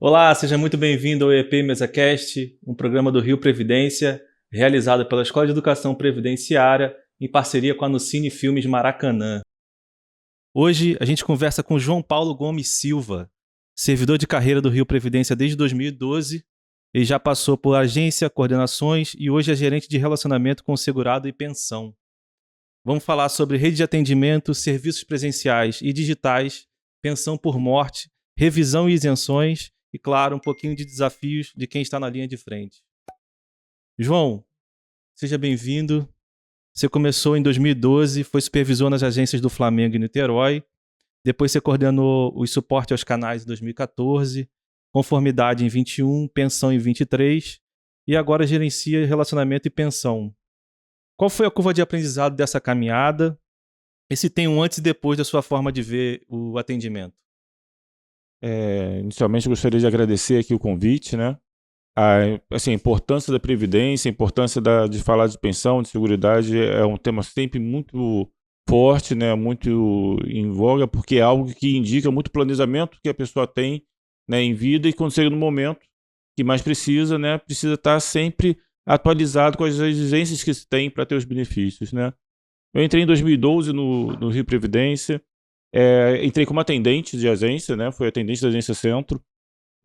Olá, seja muito bem-vindo ao EP MesaCast, um programa do Rio Previdência, realizado pela Escola de Educação Previdenciária, em parceria com a Nucine Filmes Maracanã. Hoje a gente conversa com João Paulo Gomes Silva, servidor de carreira do Rio Previdência desde 2012. Ele já passou por agência, coordenações e hoje é gerente de relacionamento com segurado e pensão. Vamos falar sobre rede de atendimento, serviços presenciais e digitais, pensão por morte, revisão e isenções e, claro, um pouquinho de desafios de quem está na linha de frente. João, seja bem-vindo. Você começou em 2012, foi supervisor nas agências do Flamengo e Niterói. Depois você coordenou o suporte aos canais em 2014, conformidade em 21, pensão em 23 e agora gerencia relacionamento e pensão. Qual foi a curva de aprendizado dessa caminhada? E se tem um antes e depois da sua forma de ver o atendimento? Inicialmente, gostaria de agradecer aqui o convite, né? A importância da previdência, a importância de falar de pensão, de seguridade, é um tema sempre muito forte, né? Muito em voga, porque é algo que indica muito planejamento que a pessoa tem, né, em vida, e quando chega no momento que mais precisa, né, precisa estar sempre atualizado com as exigências que se tem para ter os benefícios, né? Eu entrei em 2012 no Rio Previdência. Entrei como atendente de agência, né? Fui atendente da agência Centro.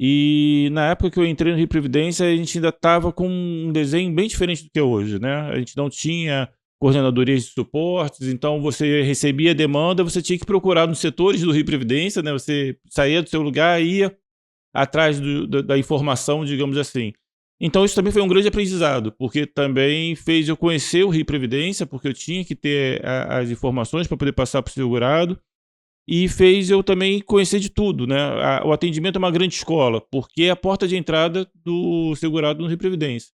E na época que eu entrei no Rio Previdência, a gente ainda estava com um desenho bem diferente do que é hoje, né? A gente não tinha coordenadorias de suportes, então você recebia a demanda, você tinha que procurar nos setores do Rio Previdência, né? Você saía do seu lugar e ia atrás da informação, digamos assim. Então isso também foi um grande aprendizado, porque também fez eu conhecer o Rio Previdência, porque eu tinha que ter as informações para poder passar para o segurado, e fez eu também conhecer de tudo, né? O atendimento é uma grande escola, porque é a porta de entrada do segurado no Rio Previdência.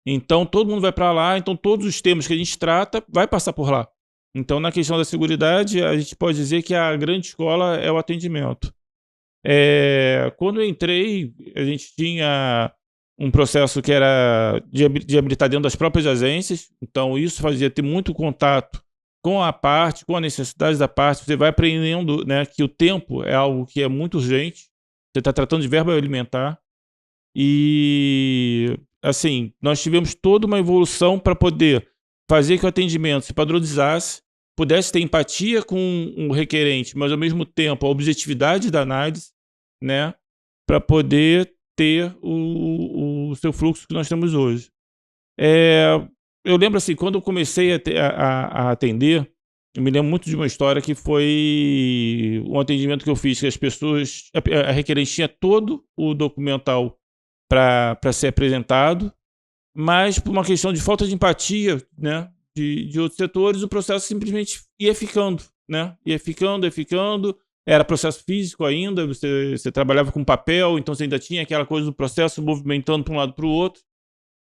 Então todo mundo vai para lá, então todos os temas que a gente trata vai passar por lá. Então na questão da seguridade, a gente pode dizer que a grande escola é o atendimento. Quando eu entrei, a gente tinha um processo que era de habilitar dentro das próprias agências, então isso fazia ter muito contato com a parte, com a necessidade da parte. Você vai aprendendo, né, que o tempo é algo que é muito urgente. Você está tratando de verba alimentar. E, assim, nós tivemos toda uma evolução para poder fazer que o atendimento se padronizasse, pudesse ter empatia com o requerente, mas, ao mesmo tempo, a objetividade da análise, né, para poder ter o seu fluxo que nós temos hoje. Eu lembro assim, quando eu comecei a atender, eu me lembro muito de uma história que foi um atendimento que eu fiz, que as pessoas, a requerente tinha todo o documental para ser apresentado, mas por uma questão de falta de empatia, né, de outros setores, o processo simplesmente ia ficando, né, ia ficando, era processo físico ainda, você trabalhava com papel, então você ainda tinha aquela coisa do processo movimentando para um lado para o outro,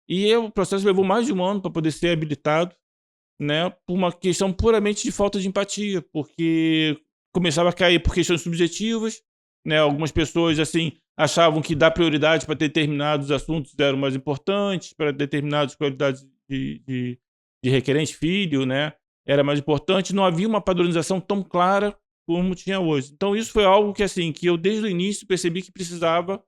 e o processo levou mais de um ano para poder ser habilitado, né, por uma questão puramente de falta de empatia, porque começava a cair por questões subjetivas, né, algumas pessoas assim achavam que dar prioridade para determinados assuntos eram mais importantes, para determinadas qualidades de requerente, filho, né, era mais importante, não havia uma padronização tão clara como tinha hoje. Então isso foi algo que assim, que eu desde o início percebi que precisava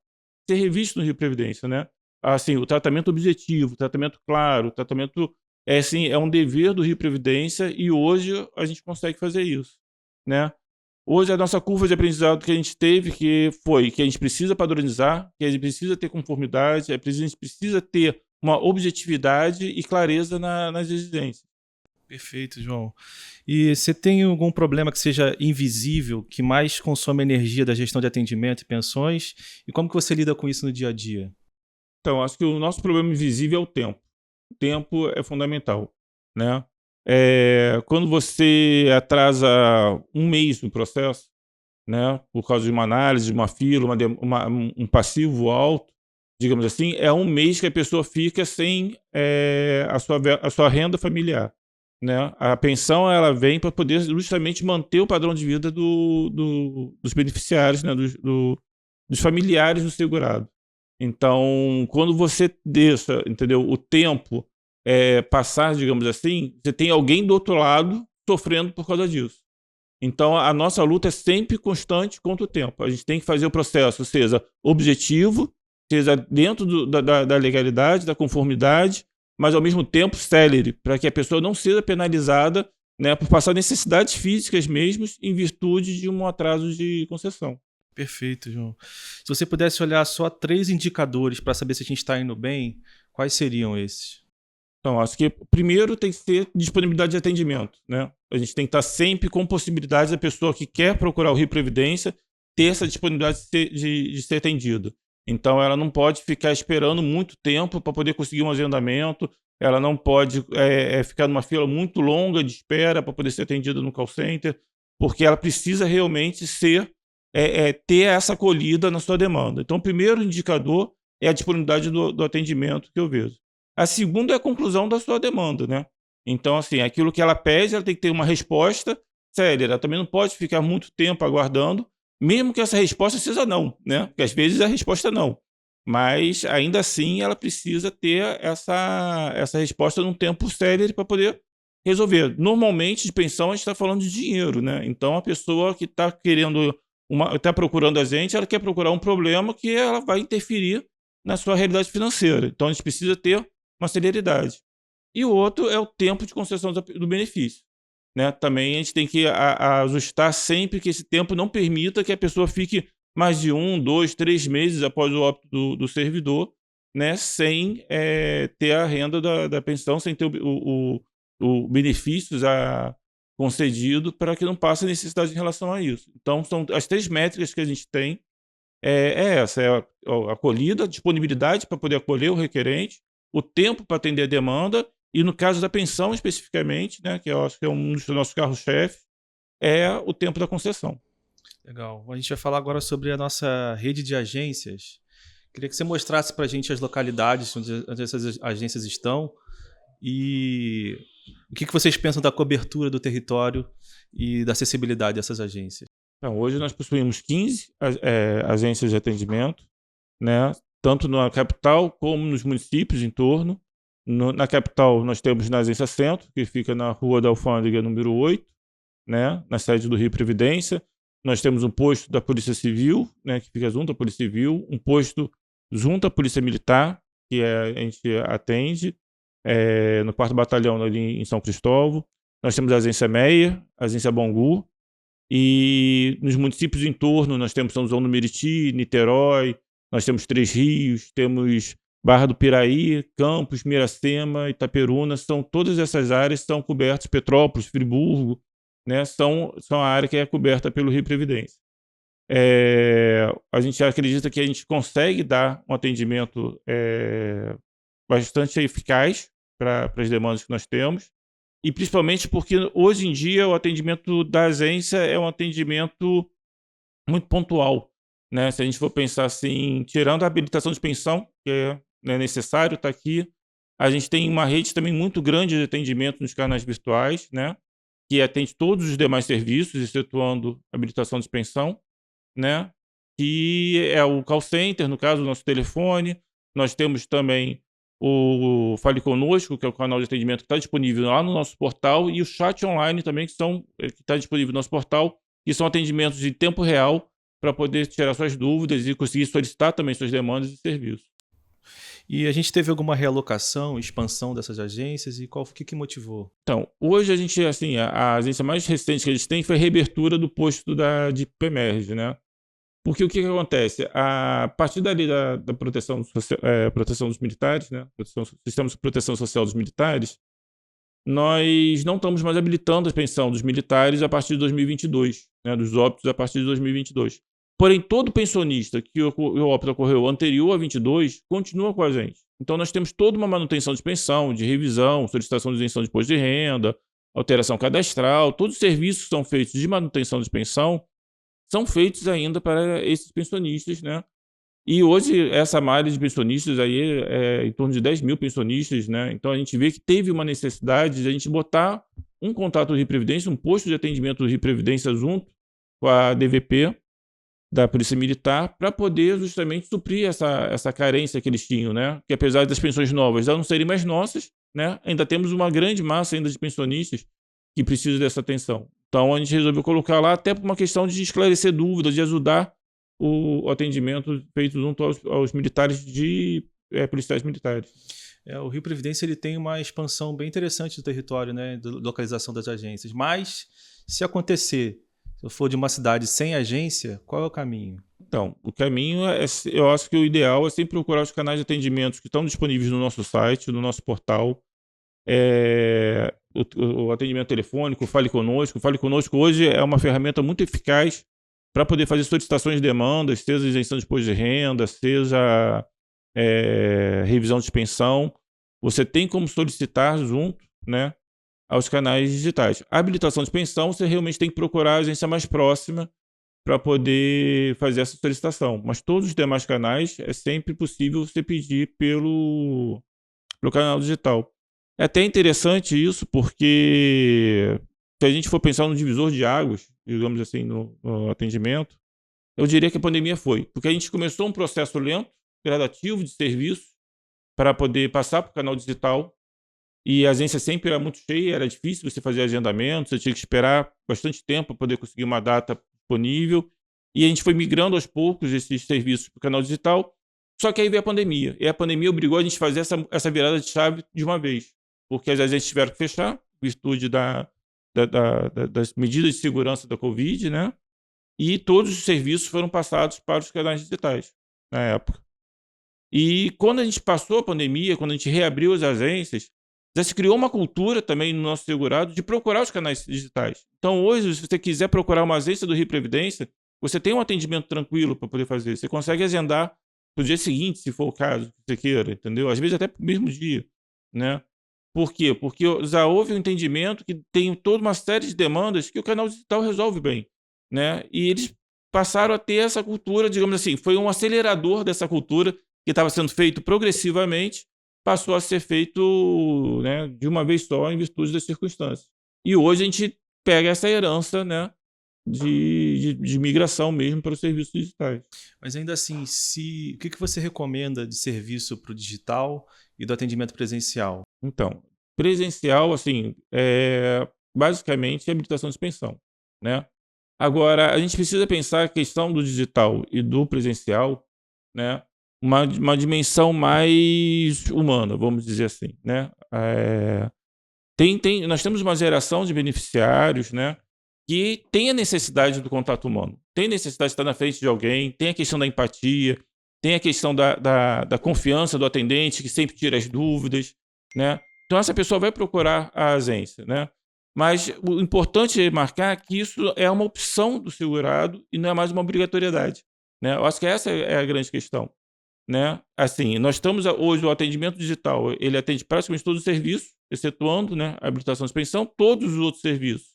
ser revisto no Rio Previdência, né? Assim, o tratamento objetivo, o tratamento claro, o tratamento assim, é um dever do Rio Previdência, e hoje a gente consegue fazer isso, né? Hoje a nossa curva de aprendizado que a gente teve, que foi que a gente precisa padronizar, que a gente precisa ter conformidade, a gente precisa ter uma objetividade e clareza nas exigências. Perfeito, João. E você tem algum problema que seja invisível, que mais consome energia da gestão de atendimento e pensões? E como que você lida com isso no dia a dia? Então, acho que o nosso problema invisível é o tempo. O tempo é fundamental, né? Quando você atrasa um mês no processo, né, por causa de uma análise, de uma fila, um passivo alto, digamos assim, é um mês que a pessoa fica sem a sua renda familiar, né? A pensão, ela vem para poder justamente manter o padrão de vida dos beneficiários, né, dos familiares do segurado. Então, quando você deixa, entendeu, o tempo passar, digamos assim, você tem alguém do outro lado sofrendo por causa disso. Então, a nossa luta é sempre constante contra o tempo. A gente tem que fazer o processo, seja objetivo, seja dentro da legalidade, da conformidade, mas ao mesmo tempo célere, para que a pessoa não seja penalizada, né, por passar necessidades físicas mesmo em virtude de um atraso de concessão. Perfeito, João. Se você pudesse olhar só 3 indicadores para saber se a gente está indo bem, quais seriam esses? Então, acho que primeiro tem que ter disponibilidade de atendimento, né? A gente tem que estar sempre com possibilidade da pessoa que quer procurar o Rio Previdência ter essa disponibilidade de ser atendida. Então, ela não pode ficar esperando muito tempo para poder conseguir um agendamento, ela não pode ficar numa fila muito longa de espera para poder ser atendida no call center, porque ela precisa realmente ter essa acolhida na sua demanda. Então, o primeiro indicador é a disponibilidade do atendimento que eu vejo. A segunda é a conclusão da sua demanda, né? Então, assim, aquilo que ela pede, ela tem que ter uma resposta séria. Ela também não pode ficar muito tempo aguardando, mesmo que essa resposta seja não, né? Porque às vezes a resposta é não. Mas, ainda assim, ela precisa ter essa resposta num tempo célere para poder resolver. Normalmente, de pensão, a gente está falando de dinheiro, né? Então, a pessoa que está está procurando a gente, ela quer procurar um problema que ela vai interferir na sua realidade financeira. Então, a gente precisa ter uma celeridade. E o outro é o tempo de concessão do benefício, né? Também a gente tem que ajustar sempre que esse tempo não permita que a pessoa fique mais de 1, 2, 3 meses após o óbito do servidor, né? Sem ter a renda da pensão, sem ter o benefício concedido, para que não passe necessidade em relação a isso. Então, são as 3 métricas que a gente tem. Essa é a acolhida, a disponibilidade para poder acolher o requerente, o tempo para atender a demanda e, no caso da pensão especificamente, né, que eu acho que é um dos nossos carros-chefe, é o tempo da concessão. Legal. A gente vai falar agora sobre a nossa rede de agências. Queria que você mostrasse para a gente as localidades onde essas agências estão e o que vocês pensam da cobertura do território e da acessibilidade dessas agências. Então, hoje nós possuímos 15 agências de atendimento, né, tanto na capital como nos municípios em torno. Na capital, nós temos na Agência Centro, que fica na Rua da Alfândega, número 8, né, na sede do Rio Previdência. Nós temos um posto da Polícia Civil, né, que fica junto à Polícia Civil, um posto junto à Polícia Militar, que a gente atende, no 4º Batalhão ali em São Cristóvão. Nós temos a Agência Meia, a Agência Bangu, e nos municípios em torno nós temos São João do Meriti, Niterói, nós temos Três Rios, temos Barra do Piraí, Campos, Miracema, Itaperuna. Todas essas áreas são cobertas, Petrópolis, Friburgo, né, são a área que é coberta pelo Rio Previdência. A gente acredita que a gente consegue dar um atendimento bastante eficaz para as demandas que nós temos, e principalmente porque hoje em dia o atendimento da agência é um atendimento muito pontual, né? Se a gente for pensar assim, tirando a habilitação de pensão, que é necessário estar aqui, a gente tem uma rede também muito grande de atendimento nos canais virtuais, né, que atende todos os demais serviços, excetuando a habilitação de pensão, né, que é o call center, no caso, o nosso telefone. Nós temos também o Fale Conosco, que é o canal de atendimento que está disponível lá no nosso portal, e o chat online também, que está disponível no nosso portal, que são atendimentos de tempo real para poder tirar suas dúvidas e conseguir solicitar também suas demandas e serviços. E a gente teve alguma realocação, expansão dessas agências e o que motivou? Então, hoje a gente, assim, a agência mais recente que a gente tem foi a reabertura do posto de PEMERG, né? Porque o que acontece? A partir dali da proteção dos militares, né? Sistema de proteção social dos militares, nós não estamos mais habilitando a pensão dos militares a partir de 2022, né? Dos óbitos a partir de 2022. Porém, todo pensionista que o óbito ocorreu anterior a 22 continua com a gente. Então, nós temos toda uma manutenção de pensão, de revisão, solicitação de isenção de imposto de renda, alteração cadastral. Todos os serviços que são feitos de manutenção de pensão são feitos ainda para esses pensionistas, né? E hoje, essa malha de pensionistas aí é em torno de 10 mil pensionistas, né? Então, a gente vê que teve uma necessidade de a gente botar um contato do Rio Previdência, um posto de atendimento do Rio Previdência junto com a DVP, da Polícia Militar, para poder justamente suprir essa carência que eles tinham, né? Que apesar das pensões novas já não serem mais nossas, né, ainda temos uma grande massa ainda de pensionistas que precisam dessa atenção. Então a gente resolveu colocar lá até por uma questão de esclarecer dúvidas, de ajudar o atendimento feito junto aos militares policiais militares. O Rio Previdência ele tem uma expansão bem interessante do território, né, da localização das agências. Mas, se acontecer, se eu for de uma cidade sem agência, qual é o caminho? Então, o caminho eu acho que o ideal é sempre procurar os canais de atendimento que estão disponíveis no nosso site, no nosso portal. O atendimento telefônico, Fale Conosco. O Fale Conosco hoje é uma ferramenta muito eficaz para poder fazer solicitações de demandas, seja isenção de imposto de renda, seja revisão de pensão. Você tem como solicitar junto, né, aos canais digitais. A habilitação de pensão, você realmente tem que procurar a agência mais próxima para poder fazer essa solicitação. Mas todos os demais canais é sempre possível você pedir pelo canal digital. É até interessante isso, porque se a gente for pensar no divisor de águas, digamos assim, no atendimento, eu diria que a pandemia foi. Porque a gente começou um processo lento, gradativo de serviço, para poder passar para o canal digital. E a agência sempre era muito cheia, era difícil você fazer agendamento, você tinha que esperar bastante tempo para poder conseguir uma data disponível. E a gente foi migrando aos poucos esses serviços para o canal digital. Só que aí veio a pandemia. E a pandemia obrigou a gente a fazer essa virada de chave de uma vez. Porque as agências tiveram que fechar, em virtude das medidas de segurança da Covid, né? E todos os serviços foram passados para os canais digitais na época. E quando a gente passou a pandemia, quando a gente reabriu as agências, já se criou uma cultura também no nosso segurado de procurar os canais digitais. Então hoje, se você quiser procurar uma agência do Rio Previdência, você tem um atendimento tranquilo para poder fazer. Você consegue agendar no dia seguinte, se for o caso que você queira, entendeu? Às vezes até no mesmo dia, né? Por quê? Porque já houve um entendimento que tem toda uma série de demandas que o canal digital resolve bem, né? E eles passaram a ter essa cultura, digamos assim, foi um acelerador dessa cultura que estava sendo feito progressivamente, passou a ser feito, né, de uma vez só em virtude das circunstâncias. E hoje a gente pega essa herança, né, de migração mesmo para os serviços digitais. Mas ainda assim, o que você recomenda de serviço para o digital e do atendimento presencial? Então, presencial, assim, basicamente habilitação de pensão, né? Agora, a gente precisa pensar a questão do digital e do presencial, né? Uma dimensão mais humana, vamos dizer assim, né? Nós temos uma geração de beneficiários, né, que tem a necessidade do contato humano, tem necessidade de estar na frente de alguém, tem a questão da empatia, tem a questão da confiança do atendente, que sempre tira as dúvidas, né? Então essa pessoa vai procurar a agência, né? Mas o importante é marcar que isso é uma opção do segurado e não é mais uma obrigatoriedade, né? Eu acho que essa é a grande questão, né? Assim, nós estamos hoje, o atendimento digital, ele atende praticamente todos os serviços, excetuando, né, a habilitação de pensão, todos os outros serviços.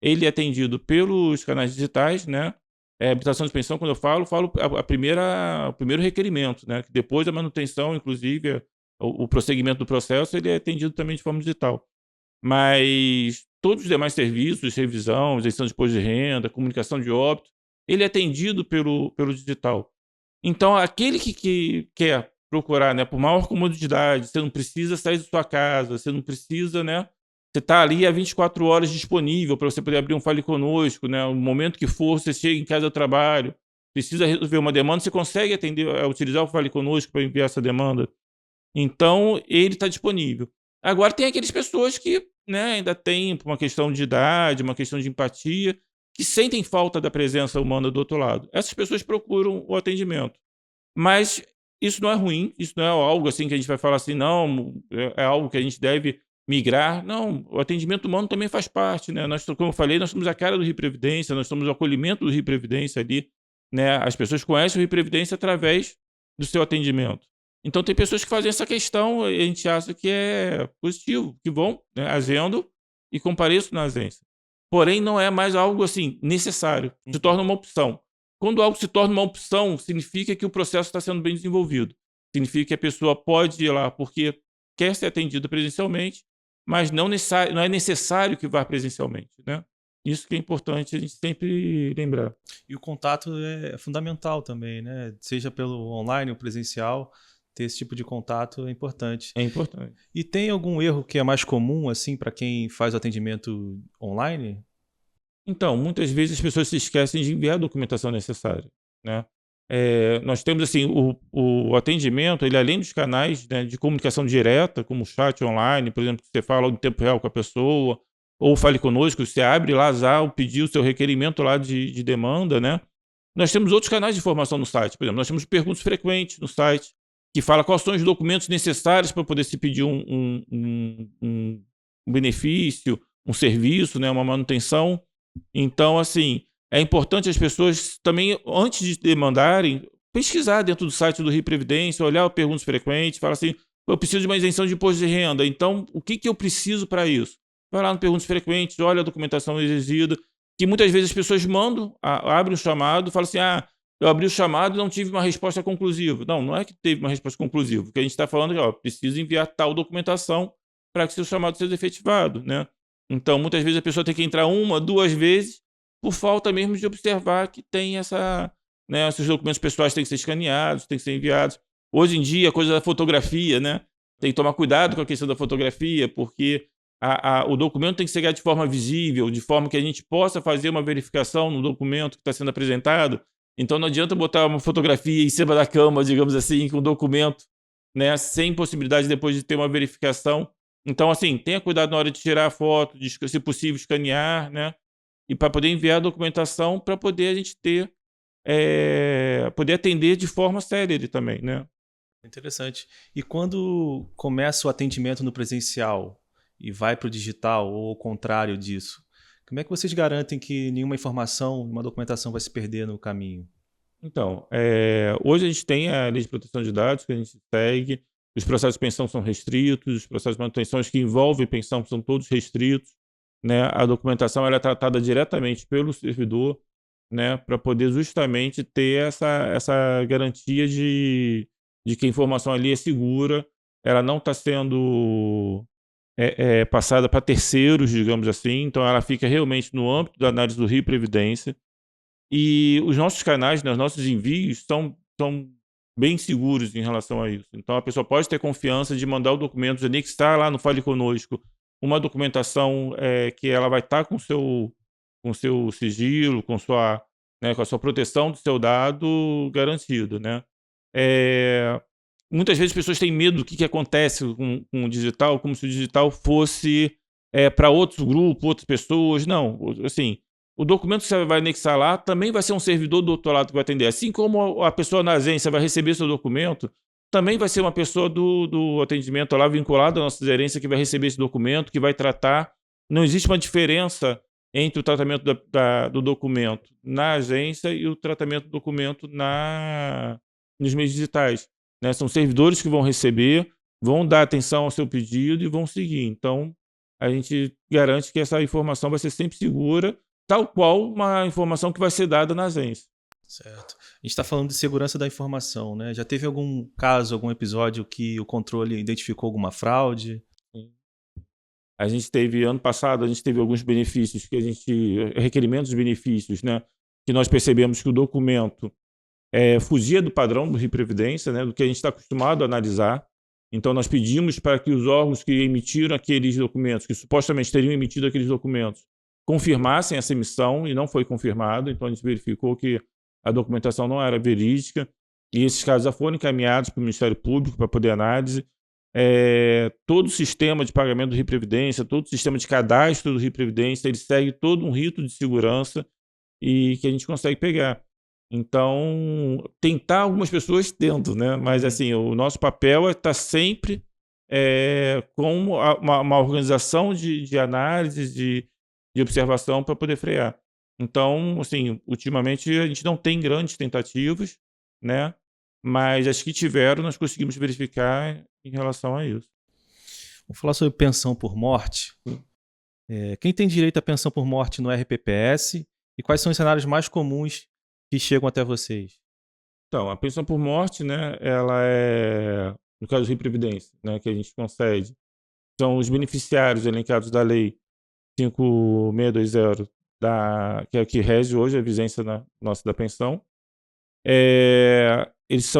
Ele é atendido pelos canais digitais, né? Habilitação de pensão, quando eu falo o primeiro requerimento, né? Que depois da manutenção, inclusive, o prosseguimento do processo, ele é atendido também de forma digital. Mas todos os demais serviços, revisão, isenção de imposto de renda, comunicação de óbito, ele é atendido pelo digital. Então, aquele que quer procurar, né, por maior comodidade, você não precisa sair da sua casa, você não precisa, né? Você está ali há 24 horas disponível para você poder abrir um Fale Conosco, né? No momento que for, você chega em casa do trabalho, precisa resolver uma demanda, você consegue utilizar o Fale Conosco para enviar essa demanda. Então, ele está disponível. Agora, tem aquelas pessoas que, né, ainda têm uma questão de idade, uma questão de empatia, que sentem falta da presença humana do outro lado. Essas pessoas procuram o atendimento. Mas isso não é ruim, isso não é algo assim que a gente vai falar assim, não, é algo que a gente deve migrar. Não, o atendimento humano também faz parte, né? Nós, como eu falei, nós somos a cara do Rio Previdência, nós somos o acolhimento do Rio Previdência ali, né? As pessoas conhecem o Rio Previdência através do seu atendimento. Então tem pessoas que fazem essa questão e a gente acha que é positivo, que vão, né, agendo e compareço na agência. Porém, não é mais algo assim necessário, se torna uma opção. Quando algo se torna uma opção, significa que o processo está sendo bem desenvolvido. Significa que a pessoa pode ir lá porque quer ser atendida presencialmente, mas não é necessário que vá presencialmente, né? Isso que é importante a gente sempre lembrar. E o contato é fundamental também, né? Seja pelo online ou presencial, ter esse tipo de contato é importante. É importante. E tem algum erro que é mais comum, assim, para quem faz o atendimento online? Então, muitas vezes as pessoas se esquecem de enviar a documentação necessária, né. Nós temos, assim, o atendimento, ele além dos canais, né, de comunicação direta, como o chat online, por exemplo, que você fala em tempo real com a pessoa, ou Fale Conosco, você abre lá já o pedir o seu requerimento lá de demanda, né. Nós temos outros canais de informação no site, por exemplo, nós temos perguntas frequentes no site, que fala quais são os documentos necessários para poder se pedir um benefício, um serviço, né, uma manutenção. Então, assim, é importante as pessoas também, antes de demandarem, pesquisar dentro do site do Rio Previdência, olhar perguntas frequentes, falar assim: eu preciso de uma isenção de imposto de renda, então o que eu preciso para isso? Vai lá no Perguntas Frequentes, olha a documentação exigida, que muitas vezes as pessoas mandam, abrem o chamado, falam assim: eu abri o chamado e não tive uma resposta conclusiva. Não, não é que teve uma resposta conclusiva. O que a gente está falando é, precisa enviar tal documentação para que seu chamado seja efetivado, né? Então, muitas vezes a pessoa tem que entrar uma, duas vezes, por falta mesmo de observar que tem essa, né, esses documentos pessoais têm que ser escaneados, têm que ser enviados. Hoje em dia, a coisa da fotografia, né? Tem que tomar cuidado com a questão da fotografia, porque o documento tem que ser de forma visível, de forma que a gente possa fazer uma verificação no documento que está sendo apresentado. Então, não adianta botar uma fotografia em cima da cama, digamos assim, com o documento, né, sem possibilidade depois de ter uma verificação. Então, assim, tenha cuidado na hora de tirar a foto, de, se possível, escanear, né? E para poder enviar a documentação, para poder a gente ter, poder atender de forma célere também, né? Interessante. E quando começa o atendimento no presencial e vai para o digital, ou o contrário disso, como é que vocês garantem que nenhuma informação, nenhuma documentação vai se perder no caminho? Então, hoje a gente tem a lei de proteção de dados que a gente segue, os processos de pensão são restritos, os processos de manutenção que envolvem pensão são todos restritos, né? A documentação ela é tratada diretamente pelo servidor, né? Para poder justamente ter essa garantia de que a informação ali é segura, ela não está sendo passada para terceiros, digamos assim, então ela fica realmente no âmbito da análise do Rio Previdência. E os nossos canais, né, os nossos envios são bem seguros em relação a isso. Então a pessoa pode ter confiança de mandar o documento, de anexar lá no Fale Conosco uma documentação que ela vai estar com seu sigilo, né, com a sua proteção do seu dado garantido, né? Eh, Muitas vezes as pessoas têm medo do que acontece com o digital, como se o digital fosse para outros grupos, outras pessoas. Não, assim, o documento que você vai anexar lá também vai ser um servidor do outro lado que vai atender. Assim como a pessoa na agência vai receber seu documento, também vai ser uma pessoa do atendimento lá vinculada à nossa gerência que vai receber esse documento, que vai tratar. Não existe uma diferença entre o tratamento do documento na agência e o tratamento do documento nos meios digitais, né? São servidores que vão receber, vão dar atenção ao seu pedido e vão seguir. Então, a gente garante que essa informação vai ser sempre segura, tal qual uma informação que vai ser dada na agência. Certo. A gente está falando de segurança da informação, né? Já teve algum caso, algum episódio que o controle identificou alguma fraude? Sim. A gente teve, ano passado, a gente teve alguns benefícios requerimentos de benefícios, né? Que nós percebemos que o documento fugia do padrão do Rio Previdência, né? Do que a gente está acostumado a analisar. Então, nós pedimos para que os órgãos que emitiram aqueles documentos, que supostamente teriam emitido aqueles documentos, confirmassem essa emissão e não foi confirmado. Então, a gente verificou que a documentação não era verídica e esses casos já foram encaminhados para o Ministério Público para poder análise. Todo o sistema de pagamento do Rio Previdência, todo o sistema de cadastro do Rio Previdência, ele segue todo um rito de segurança e que a gente consegue pegar. Então, tentar algumas pessoas tentam, né? Mas assim, o nosso papel é estar sempre com uma organização de análise, de observação para poder frear. Então, assim, ultimamente a gente não tem grandes tentativas, né? Mas as que tiveram, nós conseguimos verificar em relação a isso. Vamos falar sobre pensão por morte. Quem tem direito à pensão por morte no RPPS e quais são os cenários mais comuns que chegam até vocês? Então, a pensão por morte, né, ela no caso do Rio Previdência, né, que a gente concede, são os beneficiários elencados da Lei 5.620, que é o que rege hoje a vigência nossa da pensão. Eles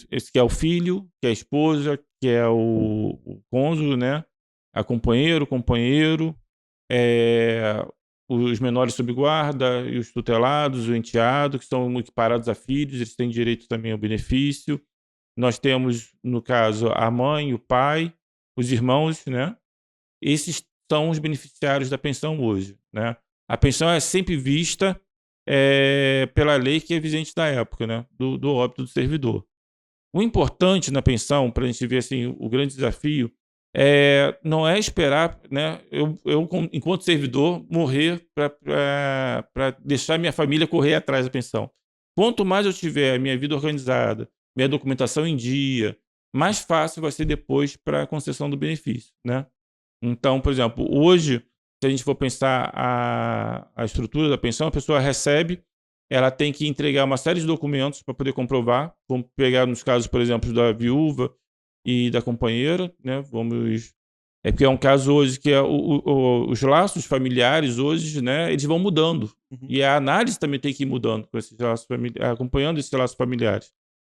esse que é o filho, que é a esposa, que é o cônjuge, né, a companheiro, Os menores sob guarda e os tutelados, o enteado, que são equiparados a filhos, eles têm direito também ao benefício. Nós temos, no caso, a mãe, o pai, os irmãos, né? Esses são os beneficiários da pensão hoje, né? A pensão é sempre vista pela lei que é vigente da época, né? Do óbito do servidor. O importante na pensão, para a gente ver assim, o grande desafio, não é esperar, né, enquanto servidor, morrer para deixar minha família correr atrás da pensão. Quanto mais eu tiver a minha vida organizada, minha documentação em dia, mais fácil vai ser depois para a concessão do benefício, né? Então, por exemplo, hoje, se a gente for pensar a estrutura da pensão, a pessoa recebe, ela tem que entregar uma série de documentos para poder comprovar. Vamos pegar nos casos, por exemplo, da viúva e da companheira, né? Porque é um caso hoje que os laços familiares hoje, né, eles vão mudando. Uhum. E a análise também tem que ir mudando com esses laços acompanhando esses laços familiares.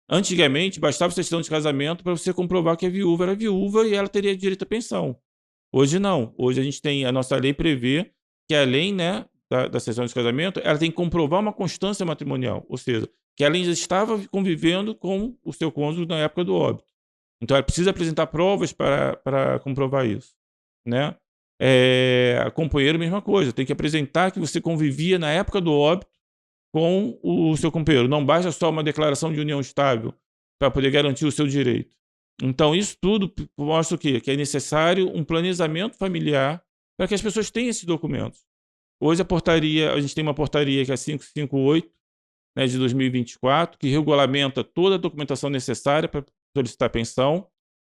Antigamente, bastava certidão de casamento para você comprovar que a viúva era viúva e ela teria direito à pensão. Hoje não. Hoje a nossa lei prevê que além, né, da certidão de casamento, ela tem que comprovar uma constância matrimonial, ou seja, que ela ainda estava convivendo com o seu cônjuge na época do óbito. Então ela precisa apresentar provas para comprovar isso, né? A companheira, mesma coisa, tem que apresentar que você convivia na época do óbito com o seu companheiro. Não basta só uma declaração de união estável para poder garantir o seu direito. Então, isso tudo mostra o quê? Que é necessário um planejamento familiar para que as pessoas tenham esses documentos. Hoje a gente tem uma portaria que é a 558, né, de 2024, que regulamenta toda a documentação necessária para solicitar pensão,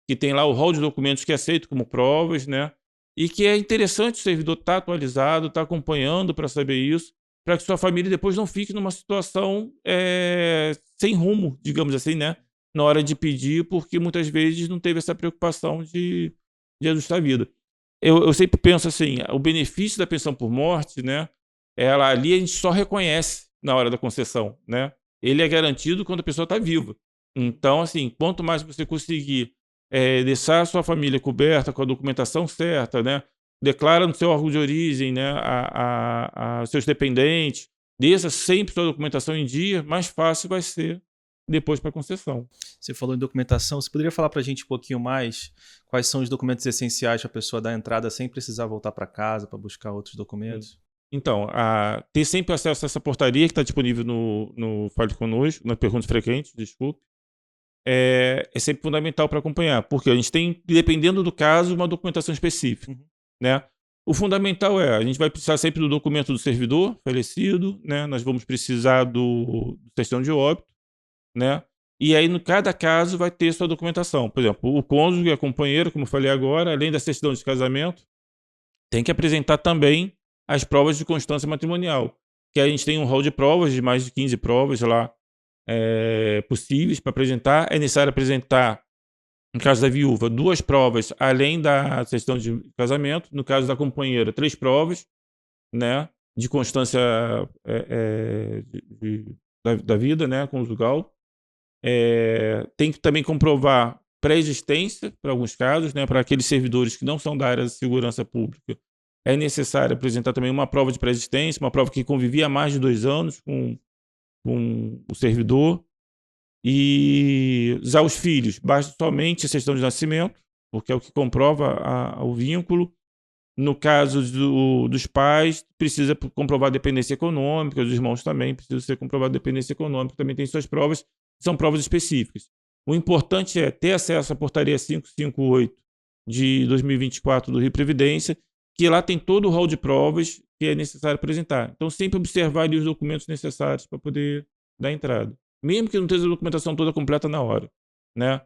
que tem lá o rol de documentos que é aceito como provas, né? E que é interessante o servidor estar atualizado, estar acompanhando para saber isso, para que sua família depois não fique numa situação sem rumo, digamos assim, né? Na hora de pedir, porque muitas vezes não teve essa preocupação de ajustar a vida. Eu sempre penso assim, o benefício da pensão por morte, né? Ali a gente só reconhece na hora da concessão, né? Ele é garantido quando a pessoa está viva. Então, assim, quanto mais você conseguir deixar a sua família coberta com a documentação certa, né? Declara no seu órgão de origem, né, a seus dependentes, deixa sempre sua documentação em dia, mais fácil vai ser depois para a concessão. Você falou em documentação, você poderia falar para a gente um pouquinho mais quais são os documentos essenciais para a pessoa dar entrada sem precisar voltar para casa para buscar outros documentos? Então, ter sempre acesso a essa portaria que está disponível no Fale Conosco, nas perguntas frequentes, desculpe, é sempre fundamental para acompanhar, porque a gente tem, dependendo do caso, uma documentação específica. Uhum. Né? O fundamental a gente vai precisar sempre do documento do servidor falecido, né? Nós vamos precisar do certidão de óbito, né? E aí, no cada caso, vai ter sua documentação. Por exemplo, o cônjuge, a companheira, como eu falei agora, além da certidão de casamento, tem que apresentar também as provas de constância matrimonial, que a gente tem um rol de provas, de mais de 15 provas lá possíveis para apresentar. É necessário apresentar, no caso da viúva, 2 provas, além da certidão de casamento. No caso da companheira, 3 provas, né, de constância da vida, né, conjugal. Tem que também comprovar pré-existência, para alguns casos, né, para aqueles servidores que não são da área de segurança pública. É necessário apresentar também uma prova de pré-existência, uma prova que convivia há mais de 2 anos com o servidor. E já os filhos, basta somente a certidão de nascimento, porque é o que comprova o vínculo. No caso dos pais, precisa comprovar a dependência econômica, dos irmãos também precisa ser comprovado a dependência econômica, também tem suas provas, são provas específicas. O importante é ter acesso à portaria 558 de 2024 do Rio Previdência, que lá tem todo o rol de provas que é necessário apresentar. Então, sempre observar ali os documentos necessários para poder dar entrada. Mesmo que não tenha a documentação toda completa na hora, né?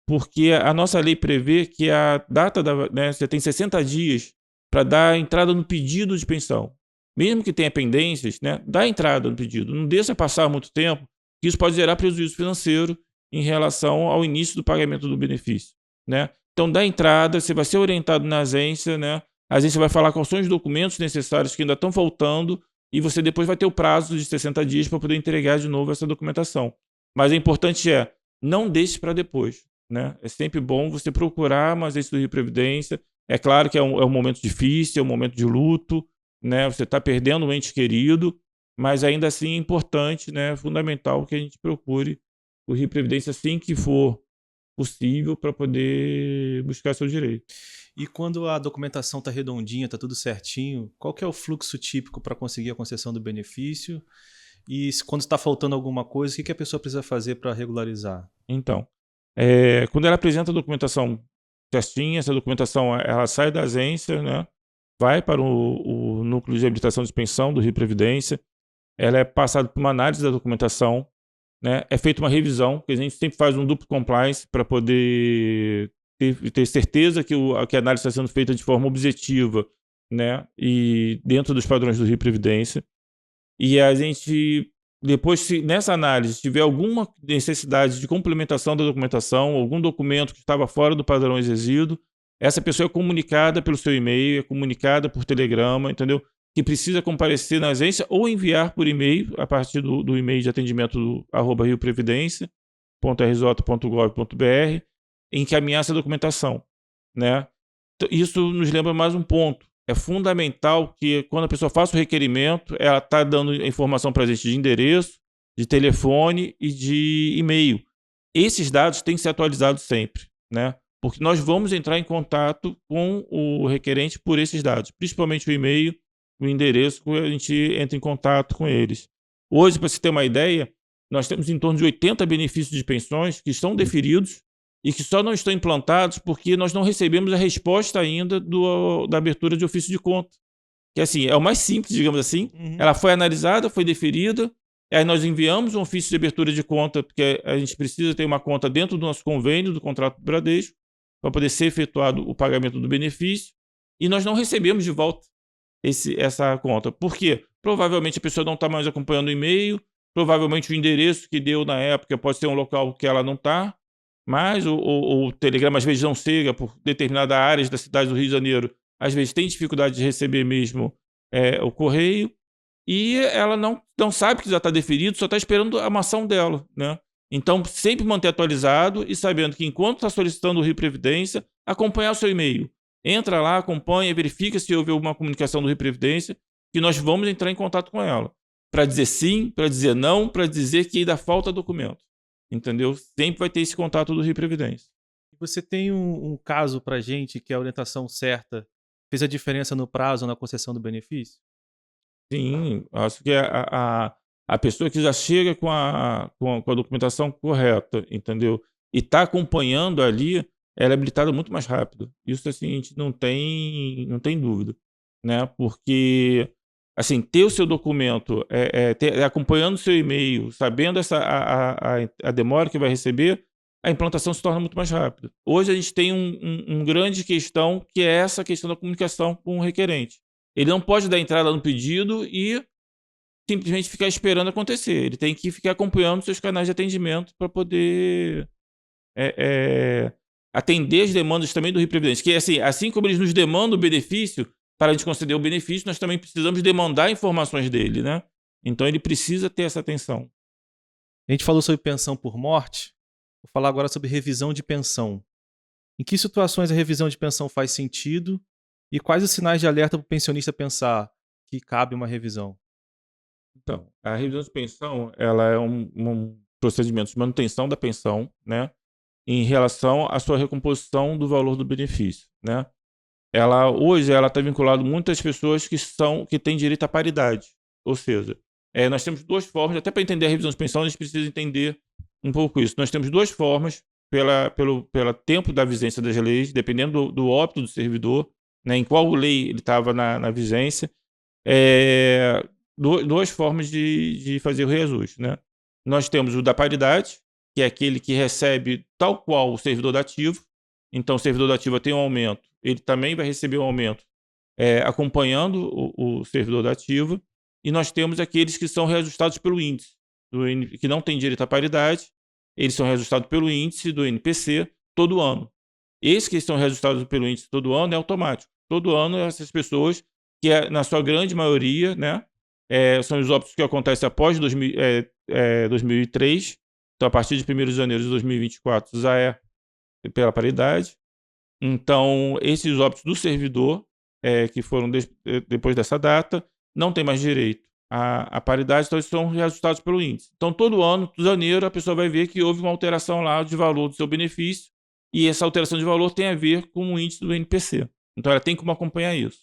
Porque a nossa lei prevê que a data né, você tem 60 dias para dar entrada no pedido de pensão. Mesmo que tenha pendências, né, dá entrada no pedido. Não deixa passar muito tempo, que isso pode gerar prejuízo financeiro em relação ao início do pagamento do benefício, né? Então, dá entrada, você vai ser orientado na agência, né? A agência vai falar quais são os documentos necessários que ainda estão faltando, e você depois vai ter o prazo de 60 dias para poder entregar de novo essa documentação. Mas o importante não deixe para depois, né? É sempre bom você procurar uma agência do Rio Previdência. É claro que é um momento difícil, é um momento de luto, né? Você está perdendo um ente querido, mas ainda assim é importante, né? É fundamental que a gente procure o Rio Previdência assim que for possível para poder buscar seu direito. E quando a documentação está redondinha, está tudo certinho, qual que é o fluxo típico para conseguir a concessão do benefício? E quando está faltando alguma coisa, o que a pessoa precisa fazer para regularizar? Então, quando ela apresenta a documentação certinha, essa documentação ela sai da agência, né? Vai para o núcleo de habilitação de pensão do Rio Previdência, ela é passada por uma análise da documentação, né? É feita uma revisão, porque a gente sempre faz um duplo compliance para poder ter certeza que a análise está sendo feita de forma objetiva, né? E dentro dos padrões do Rio Previdência. E a gente, depois, se nessa análise tiver alguma necessidade de complementação da documentação, algum documento que estava fora do padrão exigido, essa pessoa é comunicada pelo seu e-mail, é comunicada por telegrama, entendeu? Que precisa comparecer na agência ou enviar por e-mail, a partir do e-mail de atendimento do rioprevidência.rj.gov.br, encaminhar essa documentação, né? Isso nos lembra mais um ponto. É fundamental que, quando a pessoa faça o requerimento, ela está dando informação para a gente de endereço, de telefone e de e-mail. Esses dados têm que ser atualizados sempre, né? Porque nós vamos entrar em contato com o requerente por esses dados, principalmente o e-mail, o endereço, a gente entra em contato com eles. Hoje, para você ter uma ideia, nós temos em torno de 80 benefícios de pensões que estão deferidos e que só não estão implantados porque nós não recebemos a resposta ainda da abertura de ofício de conta. Que assim, é o mais simples, digamos assim. Ela foi analisada, foi deferida, aí nós enviamos um ofício de abertura de conta, porque a gente precisa ter uma conta dentro do nosso convênio, do contrato do Bradesco, para poder ser efetuado o pagamento do benefício, e nós não recebemos de volta essa conta. Por quê? Provavelmente a pessoa não está mais acompanhando o e-mail, provavelmente o endereço que deu na época pode ser um local que ela não está, mas o telegrama às vezes não chega por determinadas áreas da cidade do Rio de Janeiro, às vezes tem dificuldade de receber mesmo o correio, e ela não sabe que já está deferido, só está esperando a ação dela, né? Então, sempre manter atualizado e sabendo que, enquanto está solicitando o Rio Previdência, acompanhar o seu e-mail. Entra lá, acompanha, verifica se houve alguma comunicação do Rio Previdência, que nós vamos entrar em contato com ela. Para dizer sim, para dizer não, para dizer que ainda falta documento. Entendeu? Sempre vai ter esse contato do Rio Previdência. Você tem um caso para gente que a orientação certa fez a diferença no prazo, na concessão do benefício? Sim, acho que a pessoa que já chega com a documentação correta, entendeu? E está acompanhando ali, ela é habilitada muito mais rápido. Isso assim, a gente não tem dúvida, né? Porque assim, ter o seu documento, acompanhando o seu e-mail, sabendo a demora que vai receber, a implantação se torna muito mais rápida. Hoje a gente tem um grande questão, que é essa questão da comunicação com o requerente. Ele não pode dar entrada no pedido e simplesmente ficar esperando acontecer. Ele tem que ficar acompanhando seus canais de atendimento para poder atender as demandas também do Rio Previdência. Que assim como eles nos demandam o benefício, para a gente conceder o benefício, nós também precisamos demandar informações dele, né? Então ele precisa ter essa atenção. A gente falou sobre pensão por morte, vou falar agora sobre revisão de pensão. Em que situações a revisão de pensão faz sentido e quais os sinais de alerta para o pensionista pensar que cabe uma revisão? Então, a revisão de pensão, ela é um procedimento de manutenção da pensão, né? Em relação à sua recomposição do valor do benefício, né? Hoje ela está vinculada a muitas pessoas que têm direito à paridade. Ou seja, nós temos duas formas, até para entender a revisão de pensão, a gente precisa entender um pouco isso. Nós temos duas formas, pelo tempo da vigência das leis, dependendo do óbito do servidor, né, em qual lei ele estava na vigência, duas formas de fazer o reajuste, né? Nós temos o da paridade, que é aquele que recebe tal qual o servidor da ativa. Então, o servidor da ativa tem um aumento, ele também vai receber um aumento acompanhando o servidor da ativa. E nós temos aqueles que são reajustados pelo índice, que não tem direito à paridade, eles são reajustados pelo índice do INPC todo ano. Esses que são reajustados pelo índice todo ano é automático. Todo ano, essas pessoas, que na sua grande maioria, né, são os óbitos que acontecem após 2003, então a partir de 1º de janeiro de 2024 já é pela paridade. Então, esses óbitos do servidor, que foram depois dessa data, não tem mais direito à paridade, então eles são reajustados pelo índice. Então, todo ano, de janeiro, a pessoa vai ver que houve uma alteração lá de valor do seu benefício, e essa alteração de valor tem a ver com o índice do NPC. Então, ela tem como acompanhar isso.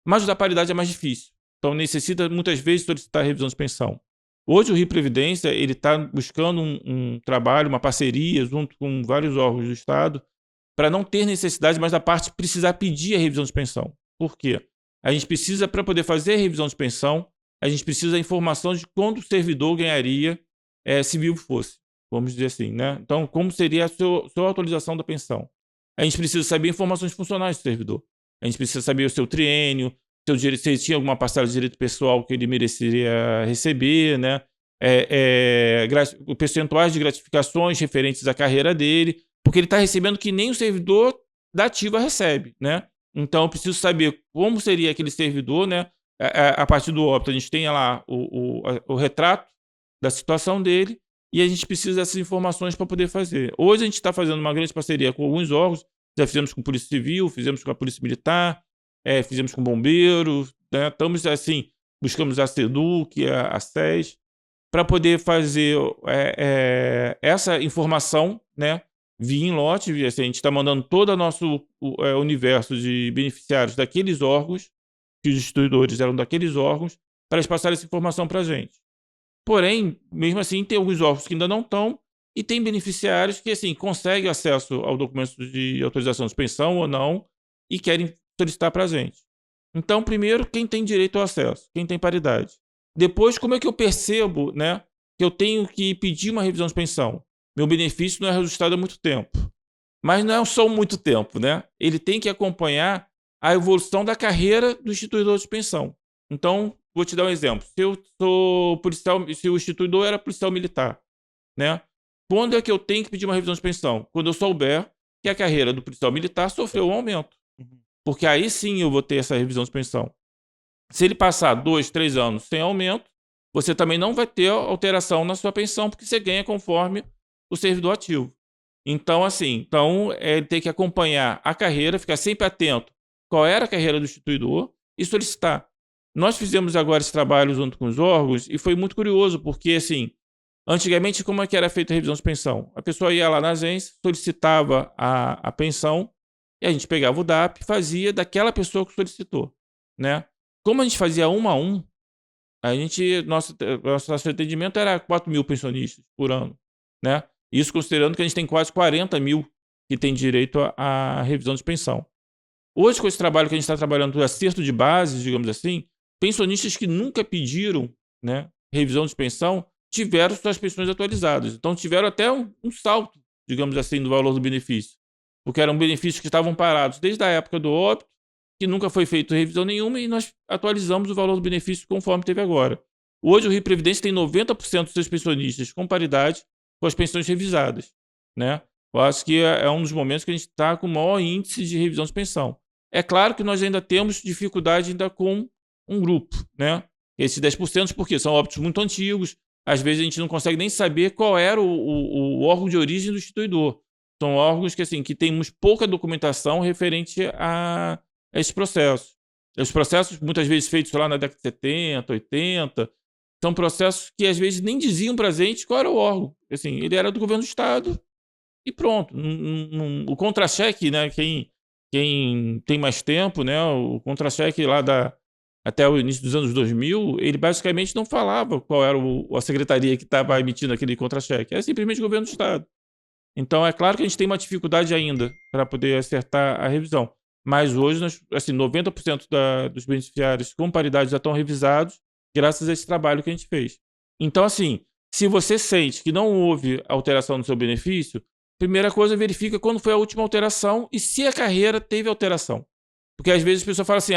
Mas o da paridade é mais difícil. Então, necessita, muitas vezes, solicitar revisão de pensão. Hoje, o Rio Previdência está buscando um trabalho, uma parceria, junto com vários órgãos do Estado, para não ter necessidade mais da parte precisar pedir a revisão de pensão. Por quê? A gente precisa, para poder fazer a revisão de pensão, a gente precisa da informação de quanto o servidor ganharia se vivo fosse, vamos dizer assim, né? Então, como seria a sua atualização da pensão? A gente precisa saber informações funcionais do servidor. A gente precisa saber o seu triênio, se ele tinha alguma parcela de direito pessoal que ele mereceria receber, né? O percentuais de gratificações referentes à carreira dele, porque ele está recebendo que nem o servidor da ativa recebe, né? Então, eu preciso saber como seria aquele servidor, né? A partir do óbito, a gente tem lá o retrato da situação dele e a gente precisa dessas informações para poder fazer. Hoje, a gente está fazendo uma grande parceria com alguns órgãos, já fizemos com a Polícia Civil, fizemos com a Polícia Militar, fizemos com bombeiros, né? Estamos, assim, buscamos a SEDUC, a SES, para poder fazer essa informação, né, via em lote. Assim, a gente está mandando todo o nosso universo de beneficiários daqueles órgãos, que os distribuidores eram daqueles órgãos, para eles passarem essa informação para a gente. Porém, mesmo assim, tem alguns órgãos que ainda não estão, e tem beneficiários que, assim, conseguem acesso ao documento de autorização de pensão ou não, e querem solicitar para a gente. Então, primeiro, quem tem direito ao acesso, quem tem paridade. Depois, como é que eu percebo, né, que eu tenho que pedir uma revisão de pensão? Meu benefício não é reajustado há muito tempo. Mas não é só muito tempo, né? Ele tem que acompanhar a evolução da carreira do instituidor de pensão. Então, vou te dar um exemplo. Se eu sou policial, se o instituidor era policial militar, né? Quando é que eu tenho que pedir uma revisão de pensão? Quando eu souber que a carreira do policial militar sofreu um aumento. Porque aí sim eu vou ter essa revisão de pensão. Se ele passar 2, 3 anos sem aumento, você também não vai ter alteração na sua pensão, porque você ganha conforme o servidor ativo. Então, assim, ele tem que acompanhar a carreira, ficar sempre atento qual era a carreira do instituidor e solicitar. Nós fizemos agora esse trabalho junto com os órgãos e foi muito curioso, porque, assim, antigamente, como é que era feita a revisão de pensão? A pessoa ia lá na agência, solicitava a pensão, e a gente pegava o DAP e fazia daquela pessoa que solicitou, né? Como a gente fazia 1 a 1, nosso atendimento era 4 mil pensionistas por ano, né? Isso considerando que a gente tem quase 40 mil que têm direito à revisão de pensão. Hoje, com esse trabalho que a gente está trabalhando do acerto de bases, digamos assim, pensionistas que nunca pediram, né, revisão de pensão tiveram suas pensões atualizadas. Então, tiveram até um salto, digamos assim, do valor do benefício. Porque eram benefícios que estavam parados desde a época do óbito, que nunca foi feita revisão nenhuma, e nós atualizamos o valor do benefício conforme teve agora. Hoje, o Rio Previdência tem 90% dos seus pensionistas com paridade com as pensões revisadas, né? Eu acho que é um dos momentos que a gente está com o maior índice de revisão de pensão. É claro que nós ainda temos dificuldade ainda com um grupo, né? Esses 10%, porque são óbitos muito antigos, às vezes a gente não consegue nem saber qual era o órgão de origem do instituidor. São órgãos que, assim, que temos pouca documentação referente a esse processo. Os processos, muitas vezes feitos lá na década de 70, 80, são processos que às vezes nem diziam para a gente qual era o órgão. Assim, ele era do governo do Estado e pronto. O contra-cheque, né, quem tem mais tempo, né, o contra-cheque lá até o início dos anos 2000, ele basicamente não falava qual era a secretaria que estava emitindo aquele contra-cheque. Era simplesmente o governo do Estado. Então, é claro que a gente tem uma dificuldade ainda para poder acertar a revisão. Mas hoje, assim, 90% dos beneficiários com paridade já estão revisados graças a esse trabalho que a gente fez. Então, assim, se você sente que não houve alteração no seu benefício, primeira coisa, verifica quando foi a última alteração e se a carreira teve alteração. Porque às vezes a pessoa fala assim,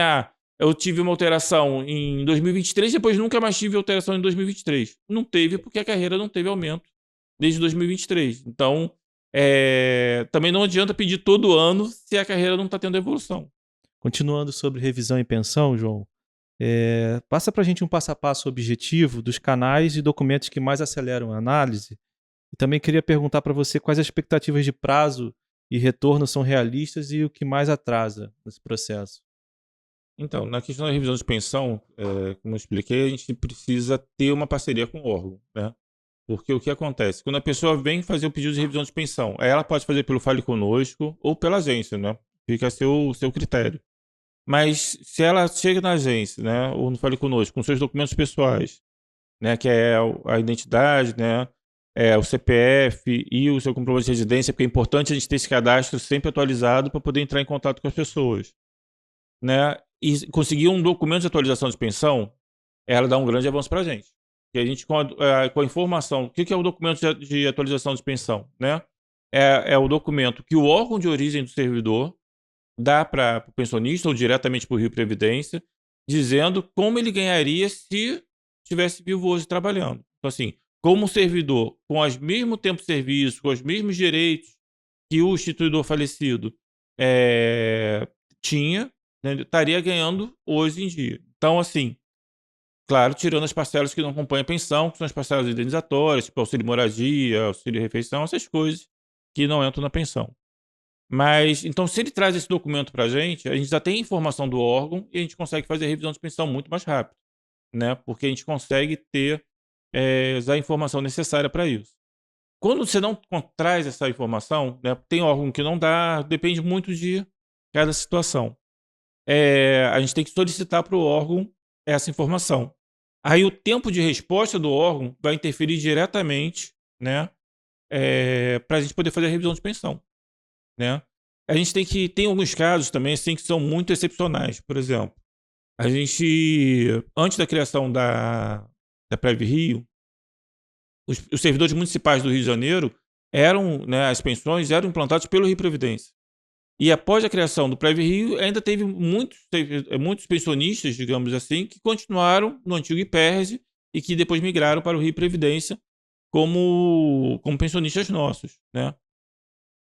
eu tive uma alteração em 2023, depois nunca mais tive alteração em 2023. Não teve porque a carreira não teve aumento desde 2023. Então, também não adianta pedir todo ano se a carreira não está tendo evolução. Continuando sobre revisão e pensão, João, passa para a gente um passo a passo objetivo dos canais e documentos que mais aceleram a análise. E também queria perguntar para você quais as expectativas de prazo e retorno são realistas e o que mais atrasa nesse processo? Então, na questão da revisão de pensão, como eu expliquei, a gente precisa ter uma parceria com o órgão, né? Porque o que acontece? Quando a pessoa vem fazer o pedido de revisão de pensão, aí ela pode fazer pelo Fale Conosco ou pela agência, né? Fica a seu critério. Mas se ela chega na agência, né, ou no Fale Conosco, com seus documentos pessoais, né, que é a identidade, né, o CPF e o seu comprovante de residência, porque é importante a gente ter esse cadastro sempre atualizado para poder entrar em contato com as pessoas, né? E conseguir um documento de atualização de pensão, ela dá um grande avanço para a gente. Que a gente, com a informação, o que é o documento de atualização de pensão, né? É o documento que o órgão de origem do servidor dá para o pensionista ou diretamente para o Rio Previdência, dizendo como ele ganharia se estivesse vivo hoje trabalhando. Então, assim, como um servidor com os mesmos tempos de serviço, com os mesmos direitos que o instituidor falecido tinha, né, estaria ganhando hoje em dia. Então, assim, claro, tirando as parcelas que não acompanham a pensão, que são as parcelas indenizatórias, tipo auxílio moradia, auxílio refeição, essas coisas que não entram na pensão. Mas, então, se ele traz esse documento para a gente já tem informação do órgão e a gente consegue fazer a revisão de pensão muito mais rápido, né? Porque a gente consegue ter a informação necessária para isso. Quando você não traz essa informação, né, tem órgão que não dá, depende muito de cada situação. A gente tem que solicitar para o órgão essa informação. Aí o tempo de resposta do órgão vai interferir diretamente, né, para a gente poder fazer a revisão de pensão, né? A gente tem alguns casos também assim que são muito excepcionais. Por exemplo, a gente, antes da criação da Prev Rio, os servidores municipais do Rio de Janeiro eram, né, as pensões eram implantadas pelo Rio Previdência. E após a criação do Prev Rio, ainda teve muitos pensionistas, digamos assim, que continuaram no antigo IPERJ e que depois migraram para o Rio Previdência como pensionistas nossos, né?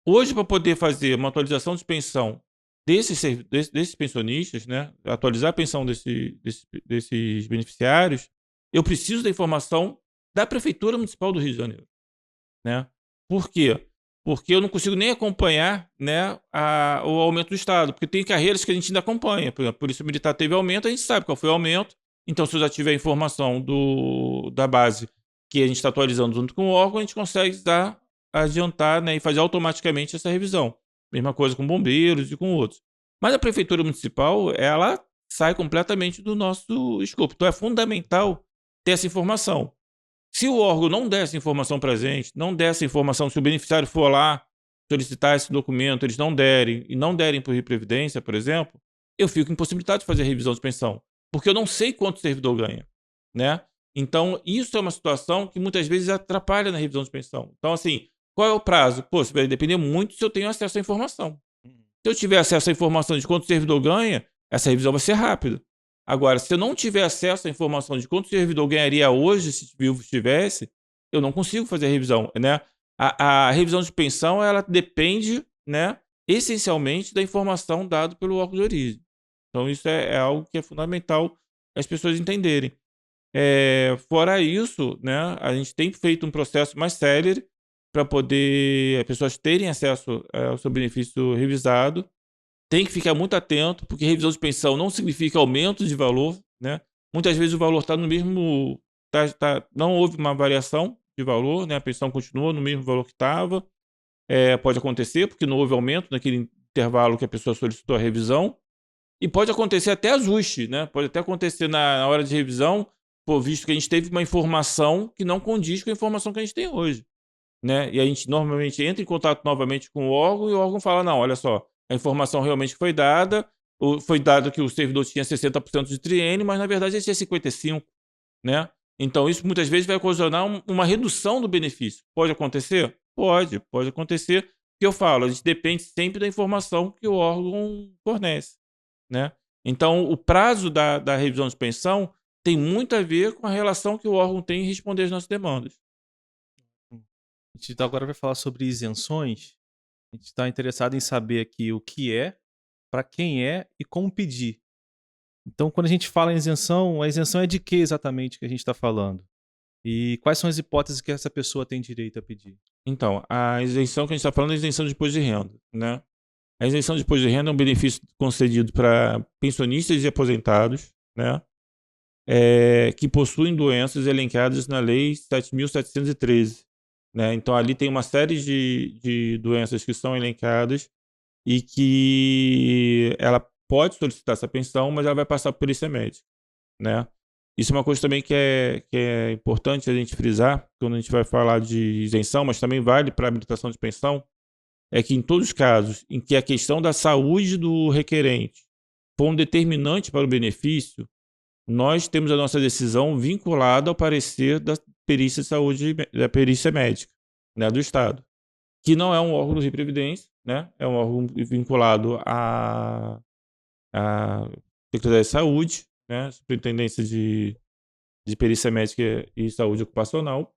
Hoje, para poder fazer uma atualização de pensão desses pensionistas, né, atualizar a pensão desses beneficiários, eu preciso da informação da Prefeitura Municipal do Rio de Janeiro, né? Por quê? Porque eu não consigo nem acompanhar, né, o aumento do Estado, porque tem carreiras que a gente ainda acompanha. Por exemplo, a Polícia Militar teve aumento, a gente sabe qual foi o aumento. Então, se eu já tiver a informação da base que a gente está atualizando junto com o órgão, a gente consegue adiantar, né, e fazer automaticamente essa revisão. Mesma coisa com bombeiros e com outros. Mas a Prefeitura Municipal, ela sai completamente do nosso escopo. Então, é fundamental ter essa informação. Se o órgão não der essa informação para a gente, não der essa informação, se o beneficiário for lá solicitar esse documento, eles não derem, e não derem para o Rio Previdência, por exemplo, eu fico impossibilitado de fazer a revisão de pensão, porque eu não sei quanto o servidor ganha, né? Então, isso é uma situação que muitas vezes atrapalha na revisão de pensão. Então, assim, qual é o prazo? Pô, isso vai depender muito se eu tenho acesso à informação. Se eu tiver acesso à informação de quanto o servidor ganha, essa revisão vai ser rápida. Agora, se eu não tiver acesso à informação de quanto o servidor ganharia hoje, se vivo estivesse, eu não consigo fazer a revisão, né? A revisão de pensão, ela depende, né, essencialmente da informação dada pelo órgão de origem. Então, isso é algo que é fundamental as pessoas entenderem. Fora isso, né, a gente tem feito um processo mais célere para poder as pessoas terem acesso ao seu benefício revisado. Tem que ficar muito atento, porque revisão de pensão não significa aumento de valor, né? Muitas vezes o valor está no mesmo, não houve uma variação de valor, né? A pensão continua no mesmo valor que estava. Pode acontecer, porque não houve aumento naquele intervalo que a pessoa solicitou a revisão. E pode acontecer até ajuste, né? Pode até acontecer na hora de revisão, visto que a gente teve uma informação que não condiz com a informação que a gente tem hoje, né? E a gente normalmente entra em contato novamente com o órgão e o órgão fala: não, olha só, a informação realmente foi dada, foi dado que o servidor tinha 60% de triênio, mas na verdade ele tinha 55%, né? Então isso muitas vezes vai ocasionar uma redução do benefício. Pode acontecer? Pode acontecer. O que eu falo, a gente depende sempre da informação que o órgão fornece, né? Então o prazo da revisão de pensão tem muito a ver com a relação que o órgão tem em responder às nossas demandas. A gente agora vai falar sobre isenções. A gente está interessado em saber aqui o que é, para quem é e como pedir. Então, quando a gente fala em isenção, a isenção é de que exatamente que a gente está falando? E quais são as hipóteses que essa pessoa tem direito a pedir? Então, a isenção que a gente está falando é a isenção de imposto de renda, né? A isenção de imposto de renda é um benefício concedido para pensionistas e aposentados, né? Que possuem doenças elencadas na Lei 7.713, né? Então, ali tem uma série de doenças que são elencadas e que ela pode solicitar essa pensão, mas ela vai passar por perícia médica, né? Isso é uma coisa também que é importante a gente frisar quando a gente vai falar de isenção, mas também vale para habilitação de pensão, é que em todos os casos em que a questão da saúde do requerente for um determinante para o benefício, nós temos a nossa decisão vinculada ao parecer da perícia de saúde, da perícia médica, né, do Estado, que não é um órgão do Rio Previdência, né, é um órgão vinculado à Secretaria de Saúde, né, Superintendência de Perícia Médica e Saúde Ocupacional.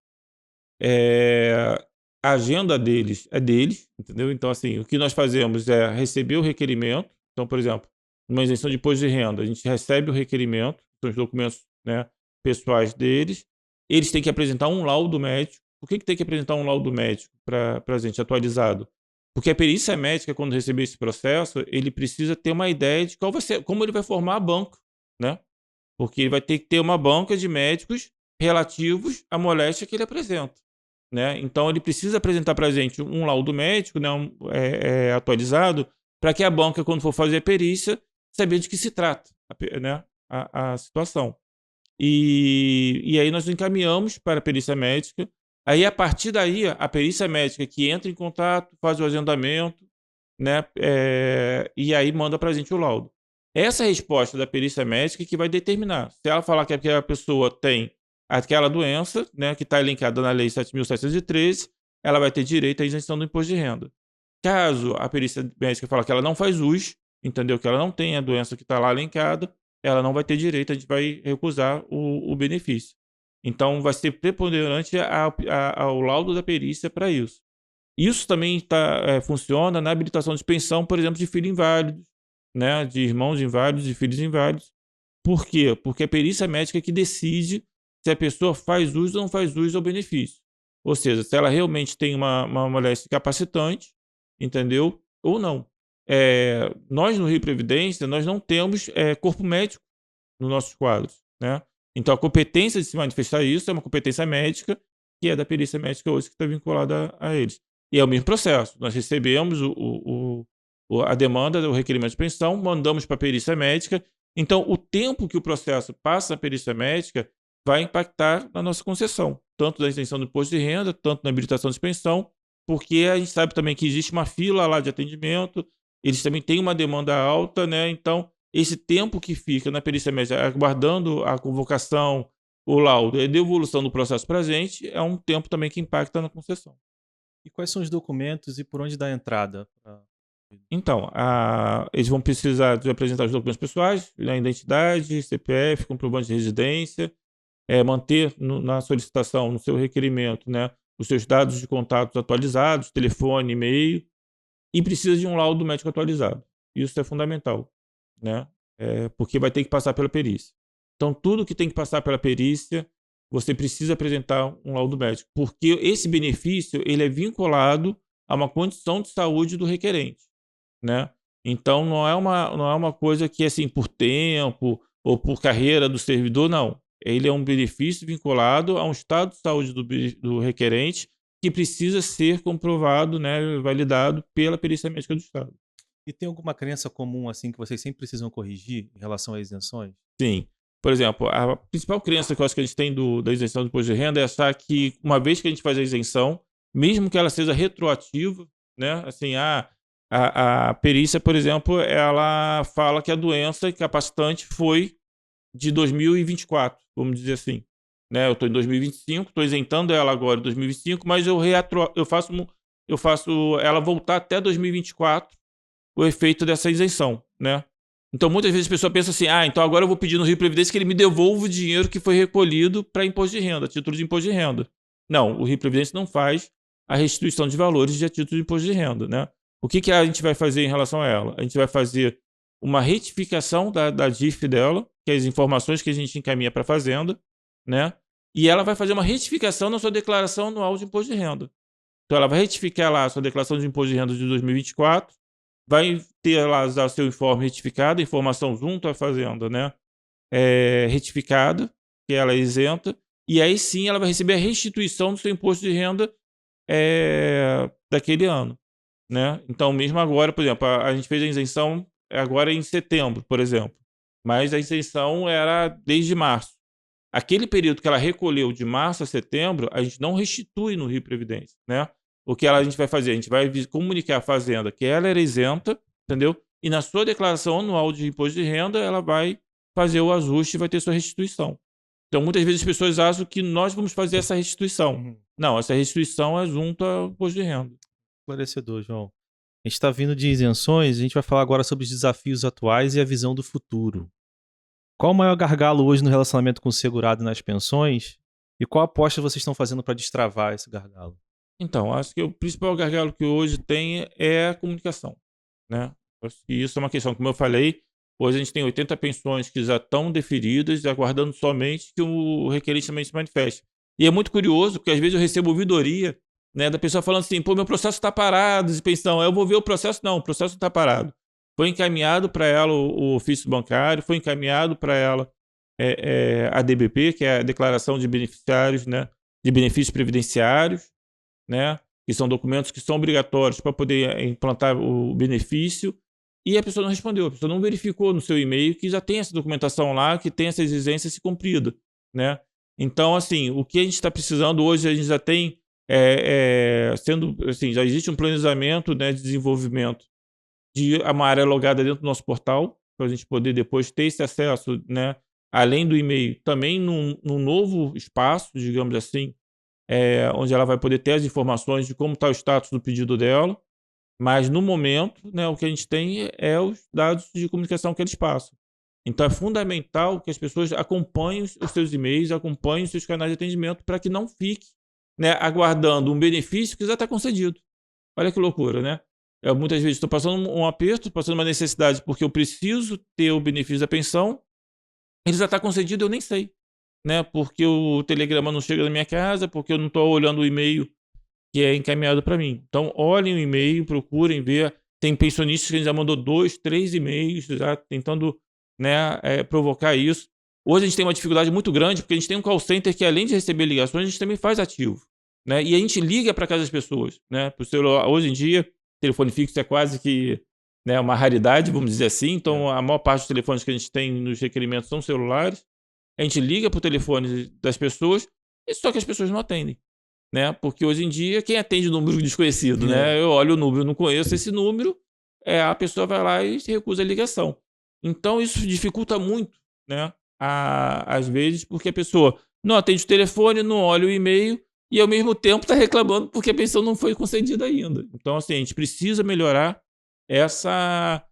A agenda deles é deles, entendeu? Então, assim, o que nós fazemos é receber o requerimento. Então, por exemplo, numa isenção de imposto de renda, a gente recebe o requerimento, são os documentos, né, pessoais deles. Eles têm que apresentar um laudo médico. Por que tem que apresentar um laudo médico para a gente atualizado? Porque a perícia médica, quando receber esse processo, ele precisa ter uma ideia de qual vai ser, como ele vai formar a banca, né? Porque ele vai ter que ter uma banca de médicos relativos à moléstia que ele apresenta, né? Então, ele precisa apresentar para a gente um laudo médico, né, atualizado, para que a banca, quando for fazer a perícia, saber de que se trata, né, a situação. E aí nós encaminhamos para a perícia médica. Aí, a partir daí, a perícia médica que entra em contato, faz o agendamento, né, e aí manda para a gente o laudo. Essa resposta da perícia médica que vai determinar. Se ela falar que aquela pessoa tem aquela doença, né, que está elencada na Lei 7.713, ela vai ter direito à isenção do imposto de renda. Caso a perícia médica fale que ela não faz uso, entendeu? Que ela não tem a doença que está lá elencada, ela não vai ter direito, a gente vai recusar o benefício. Então, vai ser preponderante ao laudo da perícia para isso. Isso também funciona na habilitação de pensão, por exemplo, de filho inválido, né, de irmãos inválidos e filhos inválidos. Por quê? Porque a perícia médica é que decide se a pessoa faz uso ou não faz uso ao benefício. Ou seja, se ela realmente tem uma moléstia capacitante, entendeu? Ou não. Nós, no Rio Previdência, nós não temos corpo médico nos nossos quadros, né? Então, a competência de se manifestar isso é uma competência médica, que é da perícia médica hoje, que está vinculada a eles. E é o mesmo processo. Nós recebemos a demanda, o requerimento de pensão, mandamos para a perícia médica. Então, o tempo que o processo passa na perícia médica vai impactar na nossa concessão, tanto da isenção do imposto de renda, tanto na habilitação de pensão, porque a gente sabe também que existe uma fila lá de atendimento, eles também têm uma demanda alta, né? Então, esse tempo que fica na perícia médica aguardando a convocação, o laudo e a devolução do processo para a gente, é um tempo também que impacta na concessão. E quais são os documentos e por onde dá a entrada? Então, eles vão precisar de apresentar os documentos pessoais, né, identidade, CPF, comprovante de residência, manter na solicitação, no seu requerimento, né, os seus dados de contatos atualizados, telefone, e-mail, e precisa de um laudo médico atualizado. Isso é fundamental, né, porque vai ter que passar pela perícia. Então, tudo que tem que passar pela perícia, você precisa apresentar um laudo médico, porque esse benefício ele é vinculado a uma condição de saúde do requerente, né? Então, não é uma coisa que é assim, por tempo ou por carreira do servidor, não. Ele é um benefício vinculado a um estado de saúde do requerente que precisa ser comprovado, né, validado pela perícia médica do Estado. E tem alguma crença comum assim que vocês sempre precisam corrigir em relação às isenções? Sim. Por exemplo, a principal crença que eu acho que a gente tem da isenção do imposto de renda é achar que, uma vez que a gente faz a isenção, mesmo que ela seja retroativa, né, assim, a perícia, por exemplo, ela fala que a doença incapacitante foi de 2024, vamos dizer assim. Né? Eu estou em 2025, estou isentando ela agora em 2025, mas eu faço ela voltar até 2024, o efeito dessa isenção. Né? Então, muitas vezes a pessoa pensa assim, então agora eu vou pedir no Rio Previdência que ele me devolva o dinheiro que foi recolhido para imposto de renda, título de imposto de renda. Não, o Rio Previdência não faz a restituição de valores de título de imposto de renda. Né? O que a gente vai fazer em relação a ela? A gente vai fazer uma retificação da DIF dela, que é as informações que a gente encaminha para a Fazenda, né? E ela vai fazer uma retificação na sua declaração anual de imposto de renda. Então, ela vai retificar lá a sua declaração de imposto de renda de 2024, vai ter lá o seu informe retificado, informação junto à Fazenda, né? Retificada, que ela é isenta, e aí sim ela vai receber a restituição do seu imposto de renda daquele ano, né? Então, mesmo agora, por exemplo, a gente fez a isenção agora em setembro, por exemplo, mas a isenção era desde março. Aquele período que ela recolheu de março a setembro, a gente não restitui no Rio Previdência, né? O que a gente vai fazer? A gente vai comunicar à Fazenda que ela era isenta, entendeu? E na sua declaração anual de imposto de renda, ela vai fazer o ajuste e vai ter sua restituição. Então, muitas vezes as pessoas acham que nós vamos fazer essa restituição. Não, essa restituição é junto ao imposto de renda. Esclarecedor, João. A gente está vindo de isenções, a gente vai falar agora sobre os desafios atuais e a visão do futuro. Qual o maior gargalo hoje no relacionamento com o segurado e nas pensões? E qual aposta vocês estão fazendo para destravar esse gargalo? Então, acho que o principal gargalo que hoje tem é a comunicação, né? Acho que isso é uma questão, como eu falei, hoje a gente tem 80 pensões que já estão deferidas, aguardando somente que o requerente também se manifeste. E é muito curioso, porque às vezes eu recebo ouvidoria, né, da pessoa falando assim, pô, meu processo está parado de pensão. Eu vou ver o processo. Não, o processo está parado. Foi encaminhado para ela o ofício bancário, foi encaminhado para ela a DBP, que é a Declaração de Beneficiários, né, de Benefícios Previdenciários, né, que são documentos que são obrigatórios para poder implantar o benefício, e a pessoa não respondeu, a pessoa não verificou no seu e-mail que já tem essa documentação lá, que tem essa exigência se cumprida, né? Então, assim, o que a gente está precisando hoje, a gente já tem já existe um planejamento, né, de desenvolvimento de uma área logada dentro do nosso portal, para a gente poder depois ter esse acesso, né, além do e-mail, também num novo espaço, digamos assim, onde ela vai poder ter as informações de como está o status do pedido dela, mas no momento, né, o que a gente tem é os dados de comunicação que eles passam. Então é fundamental que as pessoas acompanhem os seus e-mails, acompanhem os seus canais de atendimento para que não fique, né, aguardando um benefício que já está concedido. Olha que loucura, né? Eu muitas vezes estou passando um aperto, passando uma necessidade porque eu preciso ter o benefício da pensão, ele já está concedido, eu nem sei, né? Porque o telegrama não chega na minha casa, porque eu não estou olhando o e-mail que é encaminhado para mim. Então, olhem o e-mail, procurem ver. Tem pensionistas que já mandou 2, 3 e-mails, já tentando, né, provocar isso. Hoje a gente tem uma dificuldade muito grande, porque a gente tem um call center que, além de receber ligações, a gente também faz ativo, né? E a gente liga para casa das pessoas, né? Pro celular. Hoje em dia, telefone fixo é quase que, né, uma raridade, vamos dizer assim. Então, a maior parte dos telefones que a gente tem nos requerimentos são celulares. A gente liga para o telefone das pessoas, só que as pessoas não atendem, né? Porque hoje em dia, quem atende número desconhecido, né? Eu olho o número, não conheço esse número, a pessoa vai lá e se recusa a ligação. Então, isso dificulta muito, né? Às vezes, porque a pessoa não atende o telefone, não olha o e-mail e, ao mesmo tempo, está reclamando porque a pensão não foi concedida ainda. Então, assim, a gente precisa melhorar essa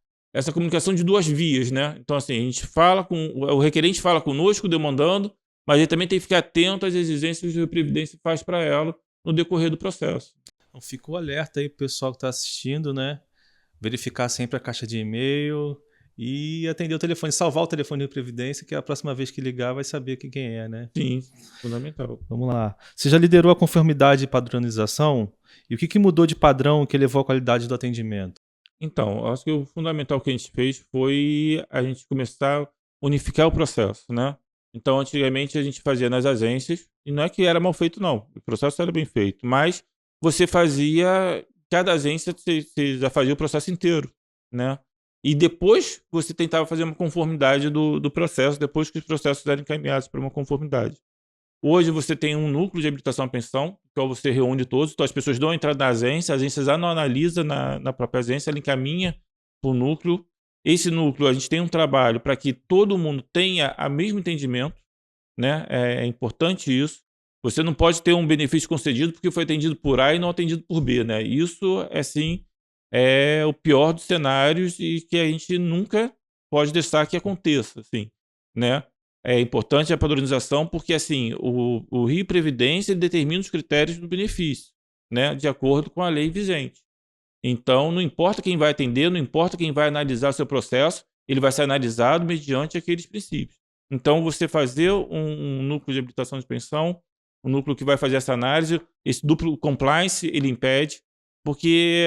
comunicação de duas vias, né? Então, assim, a gente fala o requerente fala conosco, demandando, mas ele também tem que ficar atento às exigências que a Previdência faz para ela no decorrer do processo. Então, fica o alerta aí pro pessoal que está assistindo, né? Verificar sempre a caixa de e-mail e atender o telefone, salvar o telefone de Previdência, que a próxima vez que ligar vai saber quem é, né? Sim, fundamental. Vamos lá. Você já liderou a conformidade e padronização? E o que mudou de padrão que elevou a qualidade do atendimento? Então, acho que o fundamental que a gente fez foi a gente começar a unificar o processo, né? Então, antigamente a gente fazia nas agências, e não é que era mal feito, não. O processo era bem feito, mas você fazia, cada agência você já fazia o processo inteiro, né? E depois você tentava fazer uma conformidade do processo, depois que os processos eram encaminhados para uma conformidade. Hoje você tem um núcleo de habilitação à pensão, que você reúne todos, então as pessoas dão entrada na agência, a agência já não analisa na própria agência, ela encaminha para o núcleo. Esse núcleo, a gente tem um trabalho para que todo mundo tenha o mesmo entendimento, né? É importante isso. Você não pode ter um benefício concedido porque foi atendido por A e não atendido por B, né? Isso, sim, é o pior dos cenários e que a gente nunca pode deixar que aconteça, assim, né? É importante a padronização porque, assim, o Rio Previdência determina os critérios do benefício, né? De acordo com a lei vigente. Então, não importa quem vai atender, não importa quem vai analisar o seu processo, ele vai ser analisado mediante aqueles princípios. Então, você fazer um núcleo de habilitação de pensão o núcleo que vai fazer essa análise, esse duplo compliance, ele impede, porque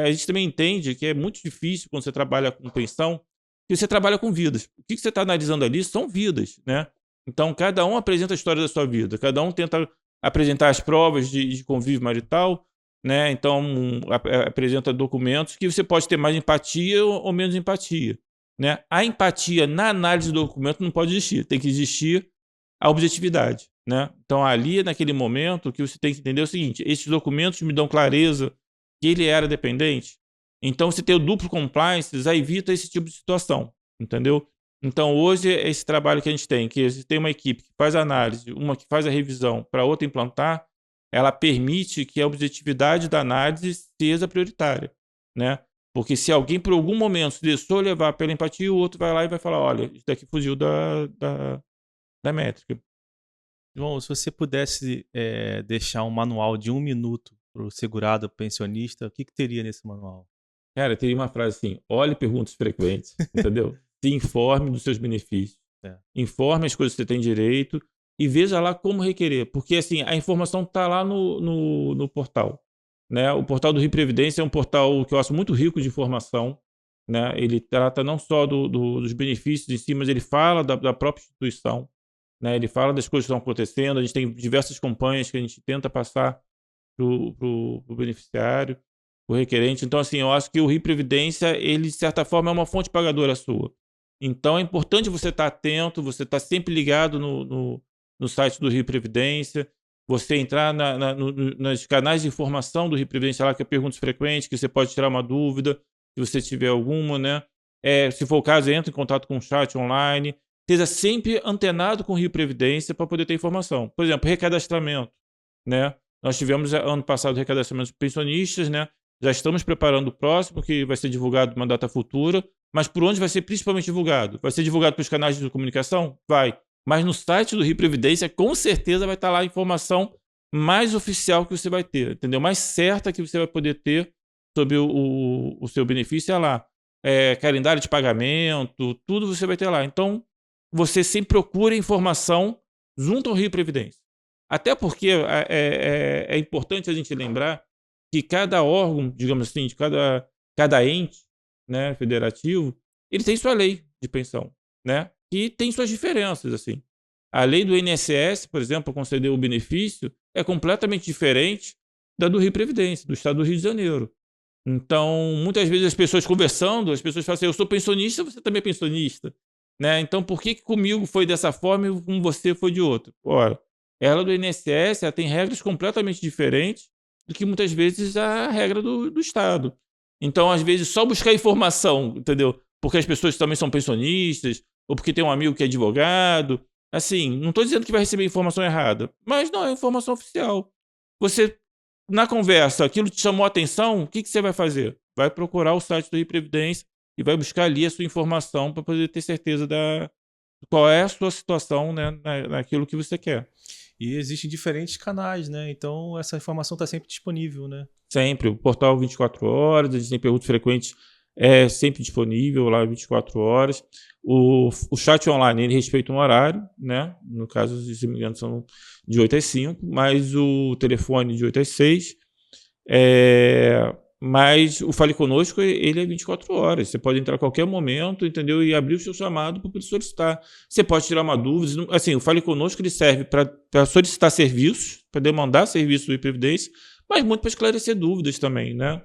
a gente também entende que é muito difícil quando você trabalha com pensão, que você trabalha com vidas. O que você está analisando ali são vidas, né? Então, cada um apresenta a história da sua vida, cada um tenta apresentar as provas de convívio marital, né? Então, apresenta documentos que você pode ter mais empatia ou menos empatia, né? A empatia na análise do documento não pode existir, tem que existir a objetividade, né? Então, ali, naquele momento, o que você tem que entender é o seguinte: esses documentos me dão clareza que ele era dependente. Então, se tem o duplo compliance, já evita esse tipo de situação, entendeu? Então, hoje, esse trabalho que a gente tem, que tem uma equipe que faz a análise, uma que faz a revisão, para outra implantar, ela permite que a objetividade da análise seja prioritária, né? Porque se alguém, por algum momento, se deixou levar pela empatia, o outro vai lá e vai falar, olha, isso daqui fugiu da métrica. João, se você pudesse deixar um manual de 1 minuto para o segurado pensionista, o que teria nesse manual? Cara, teria uma frase assim: olhe perguntas frequentes, entendeu? Se informe dos seus benefícios. Informe as coisas que você tem direito e veja lá como requerer. Porque, assim, a informação está lá no portal, né? O portal do Rio Previdência é um portal que eu acho muito rico de informação, né? Ele trata não só dos benefícios em si, mas ele fala da própria instituição, né? Ele fala das coisas que estão acontecendo. A gente tem diversas campanhas que a gente tenta passar para o beneficiário, o requerente. Então, assim, eu acho que o Rio Previdência, ele, de certa forma, é uma fonte pagadora sua. Então, é importante você estar atento, você estar sempre ligado no site do Rio Previdência, você entrar nas canais de informação do Rio Previdência, lá que é perguntas frequentes, que você pode tirar uma dúvida, se você tiver alguma, né? Se for o caso, entre em contato com o chat online. Esteja sempre antenado com o Rio Previdência para poder ter informação. Por exemplo, recadastramento, né? Nós tivemos ano passado recadastramento de pensionistas, né? Já estamos preparando o próximo, que vai ser divulgado numa data futura. Mas por onde vai ser principalmente divulgado? Vai ser divulgado pelos canais de comunicação? Vai. Mas no site do Rio Previdência, com certeza vai estar lá a informação mais oficial que você vai ter, entendeu? Mais certa que você vai poder ter sobre o seu benefício é lá. Calendário de pagamento, tudo você vai ter lá. Então, você sempre procura informação junto ao Rio Previdência. Até porque é importante a gente lembrar que cada órgão, digamos assim, de cada ente, né, federativo, ele tem sua lei de pensão, né? E tem suas diferenças, assim. A lei do INSS, por exemplo, para conceder o benefício, é completamente diferente da do Rio Previdência, do estado do Rio de Janeiro. Então, muitas vezes as pessoas conversando, as pessoas falam assim: eu sou pensionista, você também é pensionista, né? Então, por que comigo foi dessa forma e com você foi de outra? Ora, ela do INSS, ela tem regras completamente diferentes do que muitas vezes a regra do Estado. Então, às vezes, só buscar informação, entendeu? Porque as pessoas também são pensionistas, ou porque tem um amigo que é advogado. Assim, não estou dizendo que vai receber informação errada, mas não, é informação oficial. Você, na conversa, aquilo te chamou a atenção, o que você vai fazer? Vai procurar o site do Rio Previdência e vai buscar ali a sua informação para poder ter certeza qual é a sua situação, né, naquilo que você quer. E existem diferentes canais, né? Então essa informação está sempre disponível, né? Sempre. O portal 24 horas, a gente tem perguntas frequentes, sempre disponível lá 24 horas. O chat online, ele respeita um horário, né? No caso, se não me engano, são de 8 às 5, mas o telefone de 8 às 6. Mas o Fale Conosco, ele é 24 horas. Você pode entrar a qualquer momento, entendeu? E abrir o seu chamado para poder solicitar. Você pode tirar uma dúvida. Assim, o Fale Conosco, ele serve para solicitar serviços, para demandar serviços do Previdência, mas muito para esclarecer dúvidas também, né?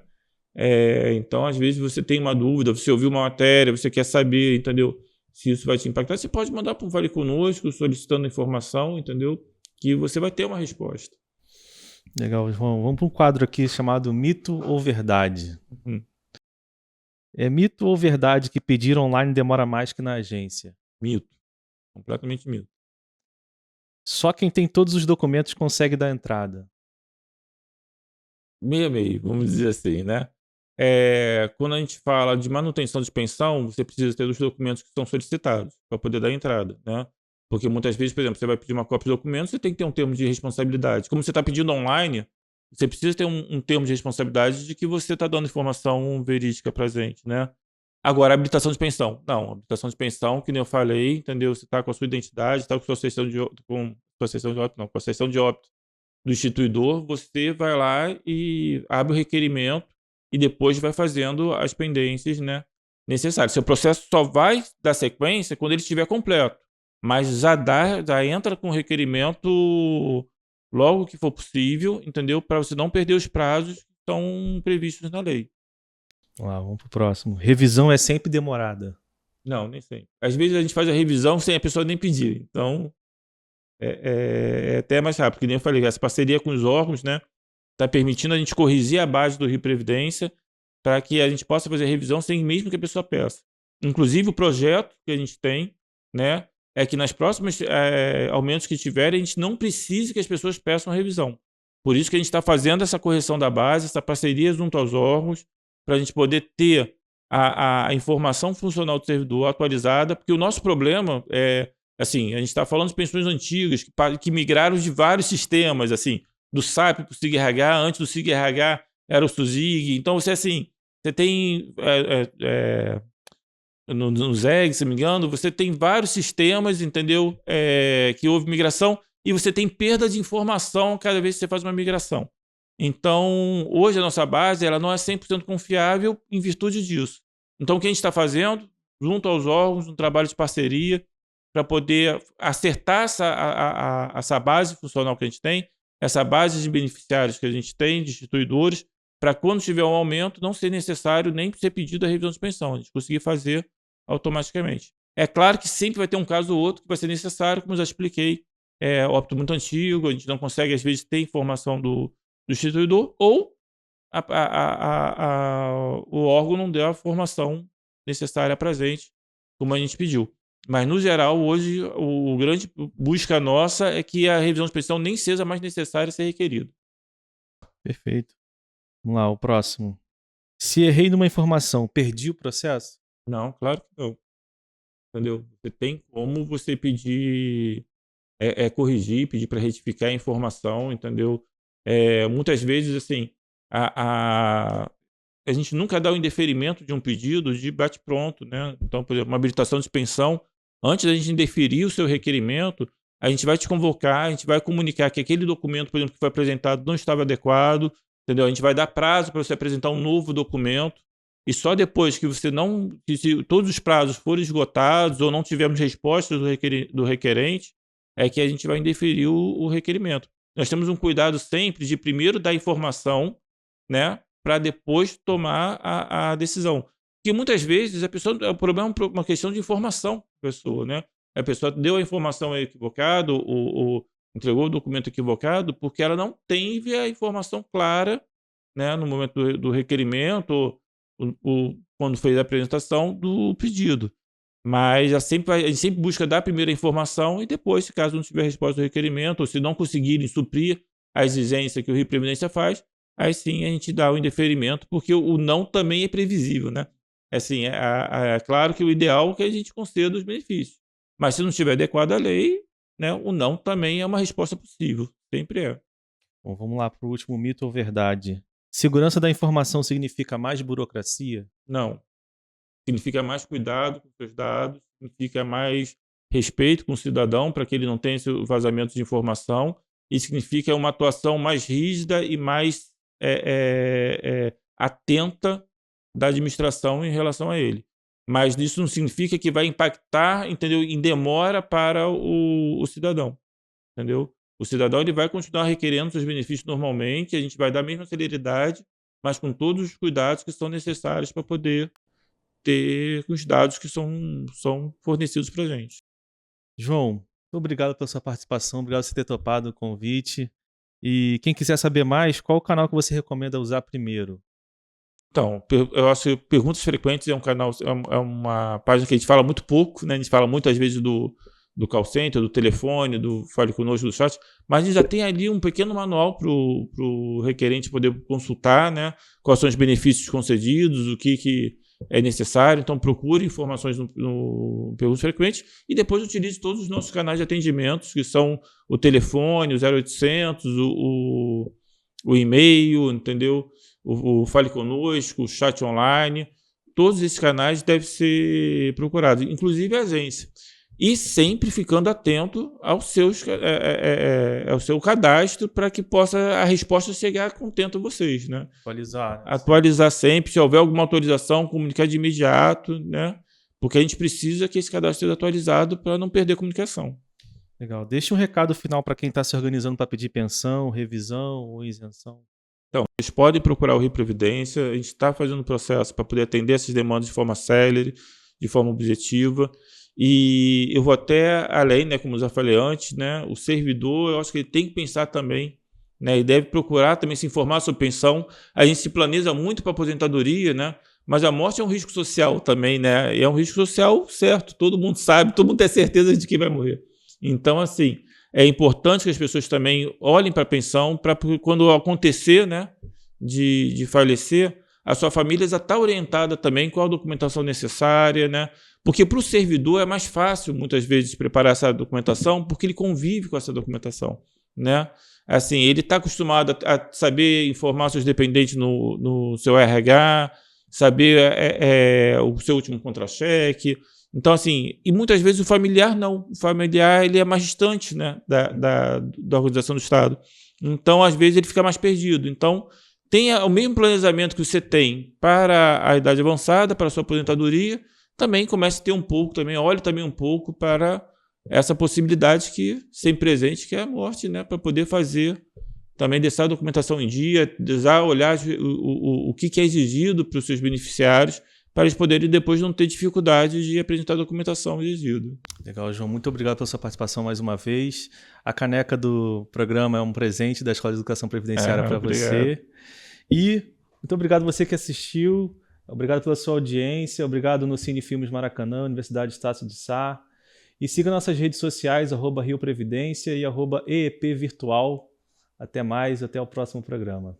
Então, às vezes, você tem uma dúvida, você ouviu uma matéria, você quer saber, entendeu? Se isso vai te impactar, você pode mandar para o Fale Conosco, solicitando informação, entendeu? Que você vai ter uma resposta. Legal, João. Vamos para um quadro aqui chamado Mito ou Verdade. É mito ou verdade que pedir online demora mais que na agência? Mito. Completamente mito. Só quem tem todos os documentos consegue dar entrada? Meio, vamos dizer assim, né? Quando a gente fala de manutenção de pensão, você precisa ter os documentos que são solicitados para poder dar entrada, né? Porque muitas vezes, por exemplo, você vai pedir uma cópia de documento, você tem que ter um termo de responsabilidade. Como você está pedindo online, você precisa ter um termo de responsabilidade de que você está dando informação verídica para a gente, né? Agora, habilitação de pensão. Não, habilitação de pensão, que nem eu falei, entendeu? Você está com a sua identidade, está com a sua certidão com a certidão de óbito não, com a certidão de óbito do instituidor, você vai lá e abre o requerimento e depois vai fazendo as pendências, né, necessárias. Seu processo só vai dar sequência quando ele estiver completo, mas já entra com o requerimento logo que for possível, entendeu? Para você não perder os prazos que estão previstos na lei. Vamos pro próximo. Revisão é sempre demorada. Não, nem sempre. Às vezes a gente faz a revisão sem a pessoa nem pedir. Então, é até mais rápido. Que nem eu falei, essa parceria com os órgãos, né, está permitindo a gente corrigir a base do Rio Previdência para que a gente possa fazer a revisão sem mesmo que a pessoa peça. Inclusive, o projeto que a gente tem, né, é que nas próximas aumentos que tiverem, a gente não precise que as pessoas peçam a revisão. Por isso que a gente está fazendo essa correção da base, essa parceria junto aos órgãos, para a gente poder ter a informação funcional do servidor atualizada, porque o nosso problema é, assim, a gente está falando de pensões antigas que migraram de vários sistemas, assim, do SAP para o SIG-RH, antes do SIG-RH era o SUSIG, então você, assim, você tem no ZEG, se não me engano, você tem vários sistemas, entendeu, que houve migração, e você tem perda de informação cada vez que você faz uma migração. Então, hoje a nossa base ela não é 100% confiável em virtude disso. Então, o que a gente está fazendo, junto aos órgãos, um trabalho de parceria, para poder acertar essa base funcional que a gente tem, essa base de beneficiários que a gente tem, de instituidores, para quando tiver um aumento, não ser necessário nem ser pedido a revisão de pensão, a gente conseguir fazer automaticamente. É claro que sempre vai ter um caso ou outro que vai ser necessário, como eu já expliquei, óbito muito antigo, a gente não consegue, às vezes, ter informação do instituidor, ou o órgão não deu a formação necessária para a gente, como a gente pediu. Mas, no geral, hoje, o grande busca nossa é que a revisão de pensão nem seja mais necessária ser requerida. Perfeito. Vamos lá, o próximo. Se errei numa informação, perdi o processo? Não, claro que não. Entendeu? Você tem como você pedir, corrigir, pedir para retificar a informação, entendeu? Muitas vezes, assim, a gente nunca dá o indeferimento de um pedido de bate-pronto, né? Então, por exemplo, uma habilitação de pensão, antes da gente indeferir o seu requerimento, a gente vai te convocar, a gente vai comunicar que aquele documento, por exemplo, que foi apresentado não estava adequado, entendeu? A gente vai dar prazo para você apresentar um novo documento, e só depois que você não, se todos os prazos forem esgotados ou não tivermos respostas do requerente, é que a gente vai indeferir o requerimento. Nós temos um cuidado sempre de primeiro dar informação, né, para depois tomar a decisão. Porque muitas vezes o problema é uma questão de informação da pessoa, né? A pessoa deu a informação equivocada ou entregou o documento equivocado porque ela não teve a informação clara, né, no momento do requerimento ou quando fez a apresentação do pedido. Mas a gente sempre busca dar primeiro a informação e depois, se caso não tiver resposta do requerimento ou se não conseguirem suprir a exigência que o Rio Previdência faz, aí sim a gente dá o indeferimento, porque o não também é previsível, né? Assim, é claro que o ideal é que a gente conceda os benefícios. Mas se não estiver adequado à lei, né, o não também é uma resposta possível. Sempre é. Bom, vamos lá para o último mito ou verdade. Segurança da informação significa mais burocracia? Não. Significa mais cuidado com os seus dados, significa mais respeito com o cidadão para que ele não tenha esse vazamento de informação, e significa uma atuação mais rígida e mais atenta da administração em relação a ele. Mas isso não significa que vai impactar, entendeu, em demora para o cidadão, entendeu? O cidadão ele vai continuar requerendo seus benefícios normalmente, a gente vai dar a mesma celeridade, mas com todos os cuidados que são necessários para poder ter os dados que são fornecidos para a gente. João, muito obrigado pela sua participação, obrigado por você ter topado o convite. E quem quiser saber mais, qual o canal que você recomenda usar primeiro? Então, eu acho que Perguntas Frequentes é um canal, é uma página que a gente fala muito pouco, né? A gente fala muito às vezes do call center, do telefone, do Fale Conosco, do chat, mas a gente já tem ali um pequeno manual para o requerente poder consultar, né? Quais são os benefícios concedidos, o que é necessário. Então, procure informações no Perguntas Frequentes e depois utilize todos os nossos canais de atendimentos, que são o telefone, o 0800, o e-mail, entendeu? O Fale Conosco, o chat online. Todos esses canais devem ser procurados, inclusive a agência. e sempre ficando atento ao seu cadastro para que a resposta chegar contento a vocês, né? Atualizar. Atualizar sempre, se houver alguma atualização, comunicar de imediato, né? Porque a gente precisa que esse cadastro seja atualizado para não perder a comunicação. Legal. Deixa um recado final para quem está se organizando para pedir pensão, revisão ou isenção. Então, vocês podem procurar o Rio Previdência, a gente está fazendo um processo para poder atender essas demandas de forma célere, de forma objetiva. E eu vou até além, né, como eu já falei antes, né, o servidor, eu acho que ele tem que pensar também, né, e deve procurar também se informar sobre pensão. A gente se planeja muito para aposentadoria, né, mas a morte é um risco social também, né, e é um risco social certo, todo mundo sabe, todo mundo tem certeza de que vai morrer. Então, assim, é importante que as pessoas também olhem para a pensão, para quando acontecer, né, de falecer, a sua família já está orientada também com a documentação necessária, né? Porque para o servidor é mais fácil, muitas vezes, preparar essa documentação, porque ele convive com essa documentação, né? Assim, ele está acostumado a saber informar seus dependentes no seu RH, saber o seu último contra-cheque. Então, assim, e muitas vezes o familiar não. O familiar ele é mais distante, né, da organização do Estado. Então, às vezes, ele fica mais perdido. Então, tenha o mesmo planejamento que você tem para a idade avançada, para a sua aposentadoria, também comece a ter um pouco, também olhe também um pouco para essa possibilidade que sempre presente, que é a morte, né, para poder fazer também deixar a documentação em dia, já olhar o que é exigido para os seus beneficiários, para eles poderem depois não ter dificuldade de apresentar a documentação exigida. Legal, João. Muito obrigado pela sua participação mais uma vez. A caneca do programa é um presente da Escola de Educação Previdenciária para você. E muito obrigado você que assistiu. Obrigado pela sua audiência. Obrigado no Cine Filmes Maracanã, Universidade Estácio de Sá. E siga nossas redes sociais, @Rio Previdência e @EEP Virtual. Até mais, até o próximo programa.